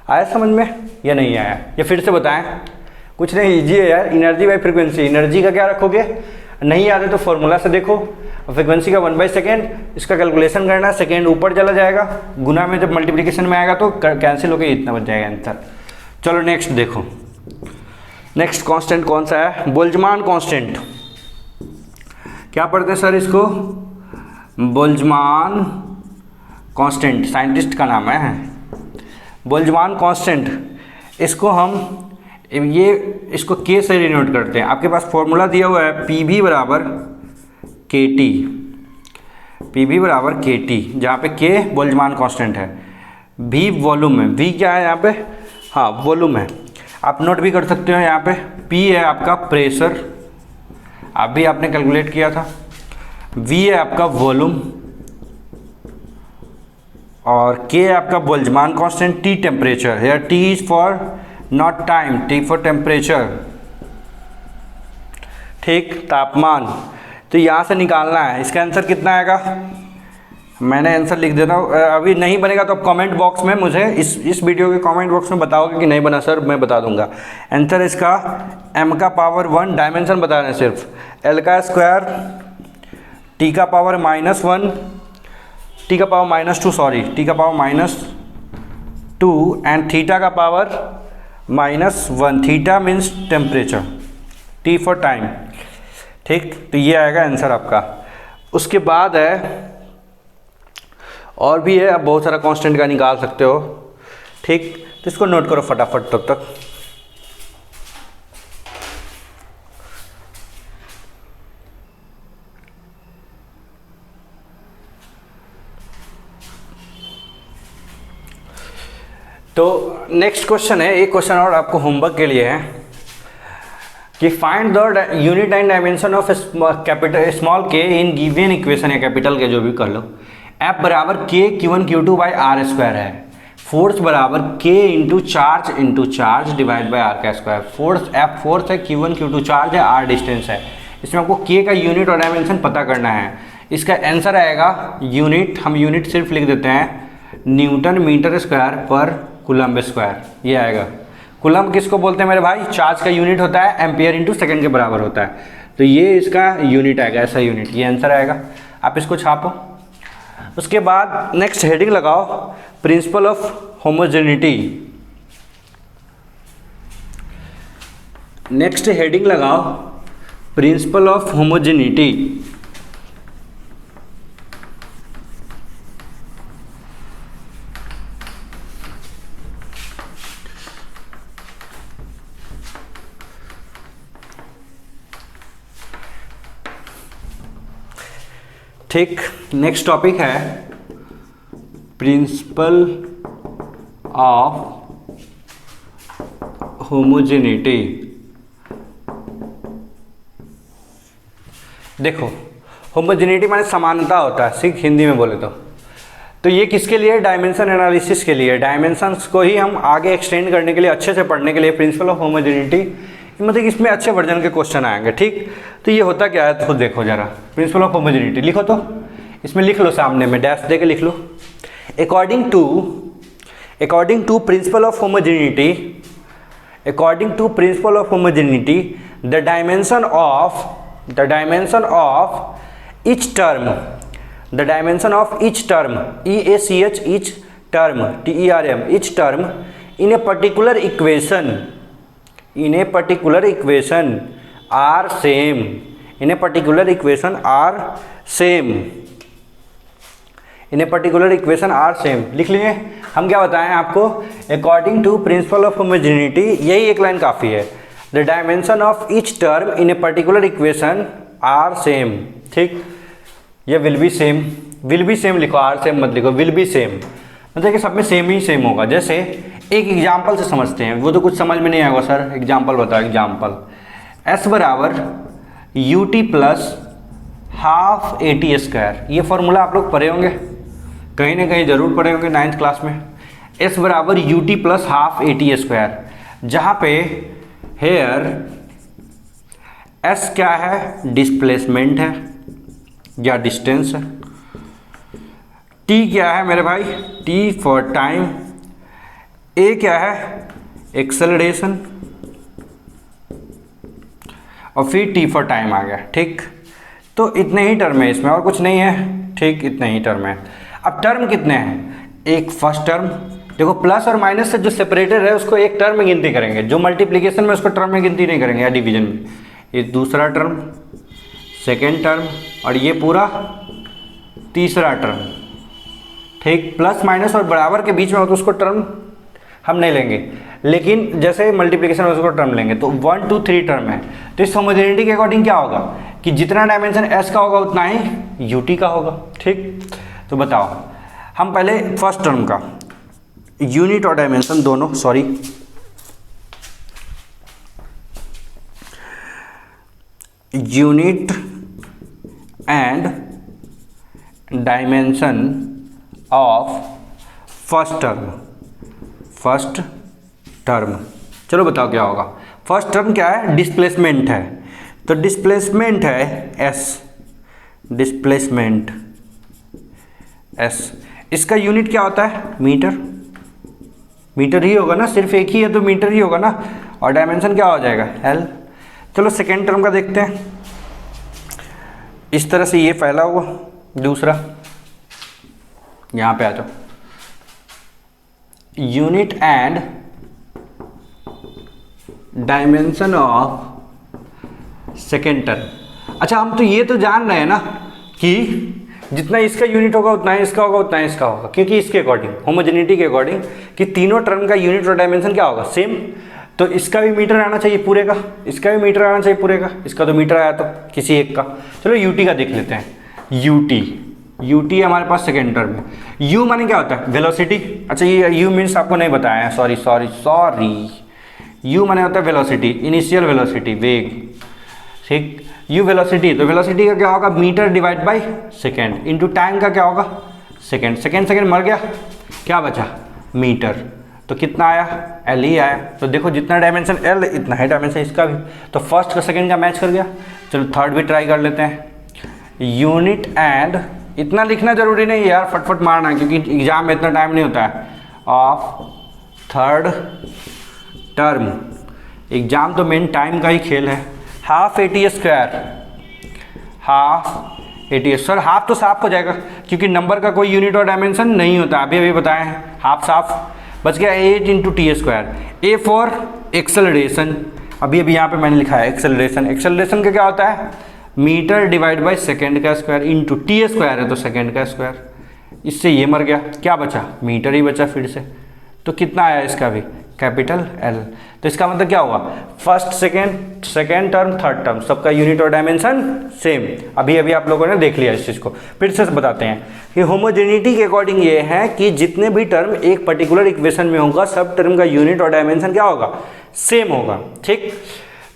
आया समझ में या नहीं आया? ये फिर से बताएं, कुछ नहीं, इजी है यार। एनर्जी बाई फ्रीक्वेंसी, एनर्जी का क्या रखोगे? नहीं याद है तो फॉर्मूला से देखो। फ्रीक्वेंसी का 1/सेकेंड, इसका कैलकुलेशन करना है, सेकेंड ऊपर चला जाएगा, गुना में जब मल्टीप्लिकेशन में आएगा तो कैंसिल होकर इतना बच जाएगा आंसर। चलो नेक्स्ट देखो, नेक्स्ट कांस्टेंट कौन सा है? Boltzmann constant. क्या पढ़ते हैं सर इसको? बोल्ट्जमान कांस्टेंट, साइंटिस्ट का नाम है बोल्ट्जमान कांस्टेंट। इसको हम इसको के से डिनोट करते हैं। आपके पास फॉर्मूला दिया हुआ है पी बराबर के टी, जहाँ पे के बोल्ट्जमान कांस्टेंट है, भी वॉल्यूम है, वी क्या है यहाँ पे? हाँ वॉल्यूम है। आप नोट भी कर सकते हो यहाँ पे। पी है आपका प्रेशर, आप भी आपने कैलकुलेट किया था। वी है आपका वॉल्यूम और के है आपका Boltzmann constant. T temperature, here T is for not time, T for temperature. ठीक, तापमान। तो यहाँ से निकालना है, इसका आंसर कितना आएगा? मैंने आंसर लिख देता हूँ। अभी नहीं बनेगा तो आप कमेंट बॉक्स में मुझे इस वीडियो के कमेंट बॉक्स में बताओगे कि नहीं बना सर, मैं बता दूंगा। आंसर इसका m का पावर 1, डायमेंशन बता रहे हैं सिर्फ, l का स्क्वायर, t का पावर -1, t का पावर -2, सॉरी t का पावर -2 एंड थीटा का power -1। Theta means temperature, t for time, ठीक। तो ये आएगा आंसर आपका। उसके बाद है और भी है, आप बहुत सारा कांस्टेंट का निकाल सकते हो, ठीक। तो इसको नोट करो फटाफट तब तक। तो नेक्स्ट क्वेश्चन है, एक क्वेश्चन और आपको होमवर्क के लिए है कि find the unit and dimension of capital small के इन गिवन इक्वेशन, या कैपिटल के जो भी कर लो। F बराबर के Q1 Q2 by R square है, फोर्स बराबर K into charge divide by R का स्क्वायर। F फोर्स है, Q1 Q2 चार्ज है, R डिस्टेंस है। इसमें आपको K का यूनिट और डायमेंशन पता करना है। इसका आंसर आएगा यूनिट, हम यूनिट सिर्फ लिख देते हैं न्यूटन मीटर स्क्वायर पर कूलम्ब स्क्वायर, ये आएगा। कूलम्ब किसको बोलते हैं मेरे भाई? चार्ज का यूनिट होता है एम्पियर इंटू सेकेंड के बराबर होता है, तो ये इसका यूनिट आएगा, ऐसा यूनिट, ये आंसर आएगा। आप इसको छापो। उसके बाद नेक्स्ट हेडिंग लगाओ, principal of homogeneity. Next heading लगाओ, प्रिंसिपल ऑफ होमोजेनिटी। ठीक, नेक्स्ट टॉपिक है प्रिंसिपल ऑफ होमोजेनिटी। देखो, होमोजेनिटी माने समानता होता है, सिर्फ हिंदी में बोले तो ये किसके लिए? डायमेंशन एनालिसिस के लिए। डायमेंशंस को ही हम आगे एक्सटेंड करने के लिए, अच्छे से पढ़ने के लिए प्रिंसिपल ऑफ होमोजेनिटी, मतलब इसमें अच्छे वर्जन के क्वेश्चन आएंगे, ठीक। तो ये होता क्या है, खुद देखो जरा। प्रिंसिपल ऑफ होमोजेनिटी लिखो, तो इसमें लिख लो, सामने में डैश दे के लिख लो। According to principle of homogeneity, according to principle of homogeneity the dimension of each term, the dimension of each term, EACH, each term, TERM, each term in a particular equation, in a particular equation are same, in a particular equation are same, in a particular equation are same। लिख लिए हम, क्या बताएं आपको? according to principle of homogeneity, यही एक line काफ़ी है। the dimension of each term in a particular equation are same, ठीक। ये will be same लिखो, are same मत लिखो, will be same, मतलब कि सब में सेम ही सेम होगा। जैसे एक एग्जाम्पल से समझते हैं, वो तो कुछ समझ में नहीं आएगा सर, एग्जाम्पल बताओ। एग्जाम्पल S बराबर UT plus half AT square, ये फॉर्मूला आप लोग पढ़े होंगे, कहीं ना कहीं ज़रूर पढ़े होंगे 9th क्लास में। S बराबर UT plus half AT square, जहाँ पे हेयर S क्या है? डिस्प्लेसमेंट है या डिस्टेंस है। T क्या है मेरे भाई? T for time. A क्या है? एक्सेलरेशन, और फिर T फॉर टाइम आ गया, ठीक। तो इतने ही टर्म है इसमें, और कुछ नहीं है, ठीक, इतने ही टर्म है। अब टर्म कितने हैं? एक फर्स्ट टर्म, देखो प्लस और माइनस से जो सेपरेटेड है उसको एक टर्म में गिनती करेंगे, जो मल्टीप्लिकेशन में उसको टर्म में गिनती नहीं करेंगे या डिवीजन में। ये दूसरा टर्म, सेकेंड टर्म, और ये पूरा तीसरा टर्म, ठीक। प्लस माइनस और बराबर के बीच में हो तो उसको टर्म हम नहीं लेंगे, लेकिन जैसे मल्टीप्लिकेशन में उसको टर्म लेंगे। तो 1 2 3 टर्म है। तो इस होमोजेनिटी के अकॉर्डिंग क्या होगा कि जितना डायमेंशन S का होगा उतना ही UT का होगा, ठीक। तो बताओ, हम पहले फर्स्ट टर्म का यूनिट और डायमेंशन दोनों, sorry, unit and dimension of first term, चलो बताओ क्या होगा। फर्स्ट टर्म क्या है? डिस्प्लेसमेंट है, तो डिस्प्लेसमेंट है S, डिस्प्लेसमेंट एस। इसका यूनिट क्या होता है? मीटर। मीटर ही होगा ना, सिर्फ एक ही है तो मीटर ही होगा ना। और डायमेंशन क्या हो जाएगा? एल। चलो सेकेंड टर्म का देखते हैं। इस तरह से ये फैला हुआ, दूसरा यहाँ पे आ जाओ, unit and dimension of second term. अच्छा, हम तो ये तो जान रहे हैं ना कि जितना इसका यूनिट होगा उतना इसका होगा, उतना इसका होगा, क्योंकि इसके अकॉर्डिंग, होमोजेनिटी के अकॉर्डिंग, कि तीनों टर्म का यूनिट और डायमेंशन क्या होगा? सेम। तो इसका भी मीटर आना चाहिए पूरे का, इसका भी मीटर आना चाहिए पूरे का, इसका तो मीटर आया तो किसी एक का। चलो यूटी का देख लेते हैं। यूटी हमारे पास सेकेंड टर्म में। यू माने क्या होता है? वेलोसिटी। अच्छा, ये यू मीन्स आपको नहीं बताया है, सॉरी। यू माने होता है वेलोसिटी, इनिशियल वेलोसिटी, वेग। ठीक, यू वेलोसिटी, तो वेलोसिटी का क्या होगा? Metre divide by second, into time का क्या होगा? सेकेंड। सेकेंड मर गया, क्या बचा? मीटर। तो कितना आया? एल ही आया। तो देखो जितना डायमेंशन एल इतना है डायमेंशन इसका भी, तो फर्स्ट का सेकेंड का मैच कर गया। चलो थर्ड भी ट्राई कर लेते हैं। यूनिट एंड, इतना लिखना जरूरी नहीं है यार, फटफट मारना, क्योंकि एग्जाम में इतना टाइम नहीं होता है। ऑफ थर्ड टर्म, एग्जाम तो मेन टाइम का ही खेल है। Half eighty square, half eighty. Sir half तो साफ हो जाएगा, क्योंकि नंबर का कोई यूनिट और डायमेंशन नहीं होता, अभी बताए हैं। हाफ साफ बच गया। 8 into T square. A for acceleration, अभी यहाँ पे मैंने लिखा है एक्सेलरेशन। एक्सेलरेशन का क्या होता है? मीटर डिवाइड बाय सेकेंड का स्क्वायर, इंटू टी स्क्वायर है तो सेकेंड का स्क्वायर। इससे ये मर गया, क्या बचा? मीटर ही बचा फिर से। तो कितना आया इसका भी? Capital L. तो इसका मतलब क्या हुआ? First second term third term सबका यूनिट और डायमेंशन सेम। अभी आप लोगों ने देख लिया इस चीज़ को, फिर से बताते हैं कि होमोजेनिटी के अकॉर्डिंग ये है कि जितने भी टर्म एक पर्टिकुलर इक्वेशन में होगा, सब टर्म का यूनिट और डायमेंशन क्या होगा? सेम होगा। ठीक,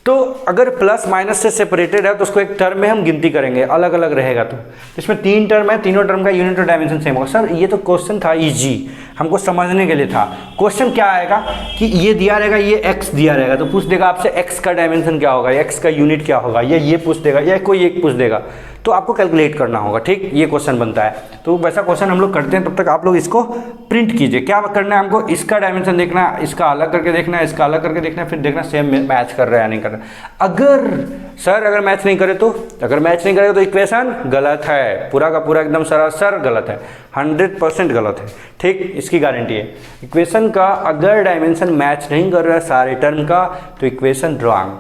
तो अगर प्लस माइनस से सेपरेटेड है तो उसको एक टर्म में हम गिनती करेंगे, अलग अलग रहेगा। तो इसमें 3 टर्म है, तीनों टर्म का यूनिट और डायमेंशन सेम होगा। सर ये तो क्वेश्चन था इजी, हमको समझने के लिए था। क्वेश्चन क्या आएगा कि ये दिया रहेगा, ये x दिया रहेगा, तो पूछ देगा आपसे x का डायमेंशन क्या होगा, x का यूनिट क्या होगा, या ये पूछ देगा, या कोई एक पूछ देगा, तो आपको कैलकुलेट करना होगा। ठीक, ये क्वेश्चन बनता है। तो वैसा क्वेश्चन हम लोग करते हैं, तब तक आप लोग इसको प्रिंट कीजिए। क्या करना है हमको? इसका डायमेंशन देखना है, इसका अलग करके देखना है, इसका अलग करके देखना है, फिर देखना सेम मैच कर रहा है या नहीं कर रहा। अगर मैच नहीं करे तो, अगर मैच नहीं करेगा तो इक्वेशन गलत है, पूरा का पूरा एकदम सरासर गलत है, 100% गलत है। ठीक, इसकी गारंटी है। इक्वेशन का अगर डायमेंशन मैच नहीं कर रहा है सारे टर्म का, तो इक्वेशन रॉन्ग।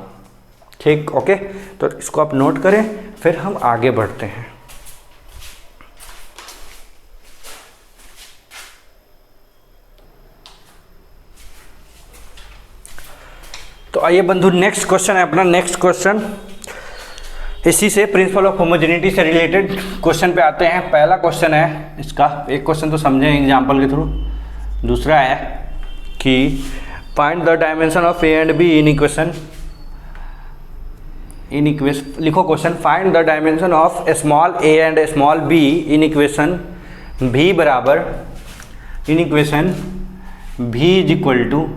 ठीक, ओके, तो इसको आप नोट करें, फिर हम आगे बढ़ते हैं। तो आइए बंधु, नेक्स्ट क्वेश्चन है अपना। नेक्स्ट क्वेश्चन इसी से प्रिंसिपल ऑफ होमोजेनिटी से रिलेटेड क्वेश्चन पे आते हैं। पहला क्वेश्चन है इसका, एक क्वेश्चन तो समझें एग्जांपल के थ्रू। दूसरा है कि find the dimension of a and b in equation. लिखो question, find the dimension of small a and small b in equation V बराबर, in equation V is equal to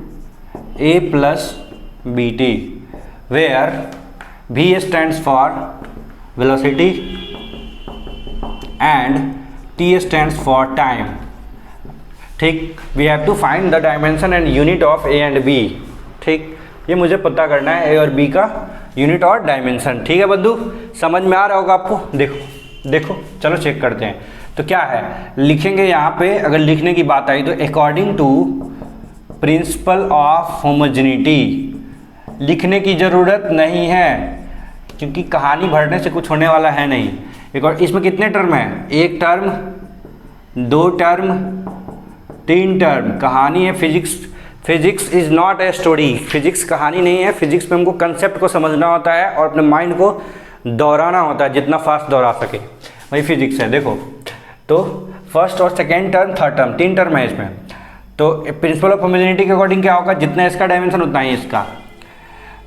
a plus b t, where V stands for velocity and T stands for time. ठीक, we have to find the dimension and unit of A and B. ठीक, ये मुझे पता करना है A और B का unit और डायमेंशन। ठीक है बंधु, समझ में आ रहा होगा आपको। देखो चलो चेक करते हैं। तो क्या है, लिखेंगे यहाँ पे, अगर लिखने की बात आई तो according to principle of homogeneity लिखने की ज़रूरत नहीं है, क्योंकि कहानी भरने से कुछ होने वाला है नहीं। एक और, इसमें कितने टर्म हैं? एक टर्म, 2 टर्म, 3 टर्म। कहानी है physics is not a story. Physics कहानी नहीं है। फिजिक्स में हमको कंसेप्ट को समझना होता है और अपने माइंड को दोहराना होता है, जितना फास्ट दोहरा सके, वही फिजिक्स है। देखो, तो फर्स्ट और second term, third term, 3 term है इसमें। तो प्रिंसिपल ऑफ होमोजेनिटी के अकॉर्डिंग क्या होगा? जितना इसका डायमेंशन उतना ही इसका।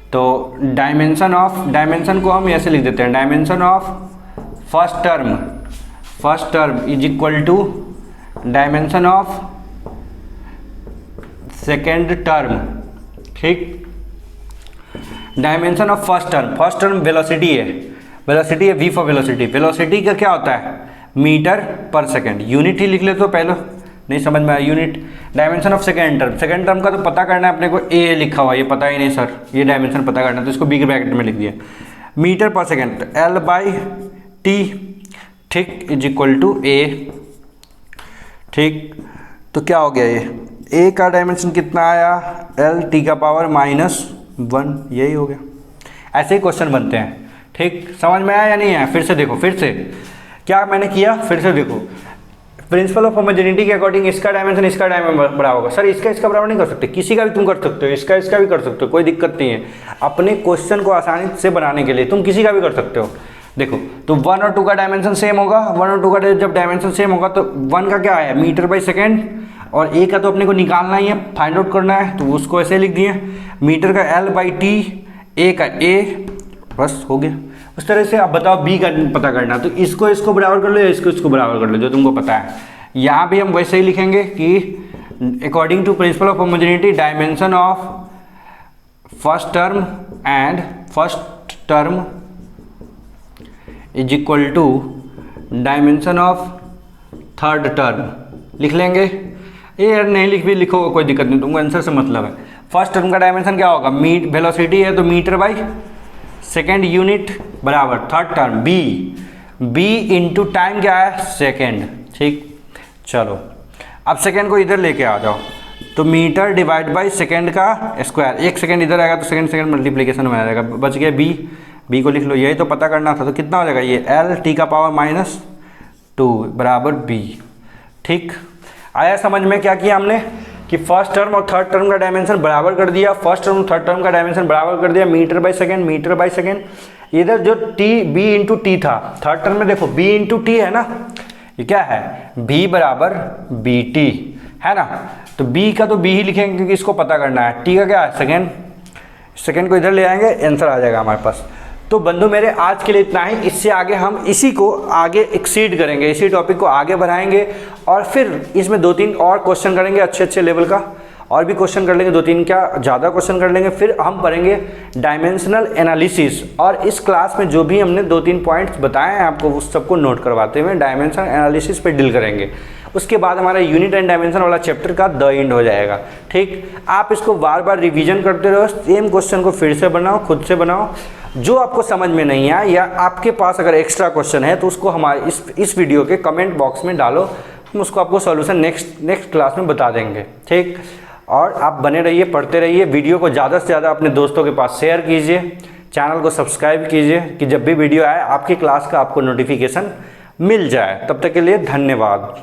तो डायमेंशन को हम ऐसे लिख देते हैं, dimension of first term is equal to dimension of second term. ठीक, dimension of first term velocity है, वी फॉर वेलोसिटी। वेलोसिटी का क्या होता है? मीटर पर सेकेंड, यूनिट ही लिख ले तो पहले नहीं समझ में आया। Unit dimension of second term का तो पता करना है अपने को, ए लिखा हुआ ये पता ही नहीं सर, ये डायमेंशन पता करना है तो इसको बी के ब्रैकेट में लिख दिया। मीटर पर सेकेंड L/T, ठीक, इज इक्वल टू ए। ठीक, तो क्या हो गया, ये ए का डायमेंशन कितना आया, L/T का पावर -1, यही हो गया। ऐसे ही क्वेश्चन बनते हैं। ठीक, समझ में आया या नहीं आया? फिर से देखो, फिर से क्या मैंने किया, फिर से देखो। प्रिंसिपल ऑफ होमोजेनिटी के अकॉर्डिंग इसका डायमेंशन बराबर होगा। सर इसका बराबर नहीं कर सकते, किसी का भी तुम कर सकते हो, इसका भी कर सकते हो, कोई दिक्कत नहीं है। अपने क्वेश्चन को आसानी से बनाने के लिए तुम किसी का भी कर सकते हो। देखो, तो 1 और 2 का डायमेंशन सेम होगा। 1 और 2 का जब डायमेंशन सेम होगा तो 1 का क्या है, मीटर बाई सेकेंड, और ए का तो अपने को निकालना ही है, फाइंड आउट करना है, तो उसको ऐसे लिख दिए। मीटर का L/T, ए का ए, बस हो गया। उस तरह से आप बताओ बी का पता करना, तो इसको बराबर कर लो या इसको बराबर कर लो, जो तुमको पता है। यहाँ भी हम वैसे ही लिखेंगे कि according to principle of homogeneity dimension of first term is equal to dimension of third term, लिख लेंगे। ये यार नहीं लिखोगे कोई दिक्कत नहीं, तुमको आंसर से मतलब है। फर्स्ट टर्म का डायमेंशन क्या होगा, वेलोसिटी है तो मीटर बाई सेकेंड यूनिट बराबर third term B into time क्या है, सेकेंड। ठीक, चलो अब सेकेंड को इधर लेके आ जाओ, तो मीटर डिवाइड बाई सेकेंड का स्क्वायर, एक सेकेंड इधर आएगा तो सेकेंड मल्टीप्लीकेशन में आ जाएगा, बच गया बी को लिख लो, यही तो पता करना था। तो कितना हो जाएगा ये L/T का पावर -2 बराबर बी। ठीक, आया समझ में क्या किया हमने कि फर्स्ट टर्म और थर्ड टर्म का डायमेंशन बराबर कर दिया, फर्स्ट टर्म और थर्ड टर्म का डायमेंशन बराबर कर दिया, मीटर बाई सेकेंड। इधर जो B इंटू टी था, थर्ड टर्म में देखो B इंटू टी है ना, ये क्या है, B बराबर BT है ना, तो B का तो B ही लिखेंगे क्योंकि इसको पता करना है। T का क्या है, सेकेंड को इधर ले आएंगे, आंसर आ जाएगा हमारे पास। तो बंधु मेरे आज के लिए इतना ही, इससे आगे हम इसी को आगे एक्सीड करेंगे, इसी टॉपिक को आगे बढ़ाएंगे और फिर इसमें 2-3 और क्वेश्चन करेंगे अच्छे लेवल का, और भी क्वेश्चन कर लेंगे, 2-3 क्या ज़्यादा क्वेश्चन कर लेंगे। फिर हम पढ़ेंगे डायमेंशनल एनालिसिस, और इस क्लास में जो भी हमने 2-3 पॉइंट्स बताए हैं आपको उस सबको नोट करवाते हुए डायमेंशनल एनालिसिस पे डील करेंगे। उसके बाद हमारा यूनिट एंड डायमेंशन वाला चैप्टर का द एंड हो जाएगा। ठीक, आप इसको बार बार रिवीजन करते रहो, सेम क्वेश्चन को फिर से बनाओ, खुद से बनाओ। जो आपको समझ में नहीं आया या आपके पास अगर एक्स्ट्रा क्वेश्चन है तो उसको हमारे इस वीडियो के कमेंट बॉक्स में डालो, हम उसको आपको सॉल्यूशन नेक्स्ट क्लास में बता देंगे। ठीक, और आप बने रहिए, पढ़ते रहिए, वीडियो को ज़्यादा से ज़्यादा अपने दोस्तों के पास शेयर कीजिए, चैनल को सब्सक्राइब कीजिए कि जब भी वीडियो आए आपकी क्लास का आपको नोटिफिकेशन मिल जाए। तब तक के लिए धन्यवाद।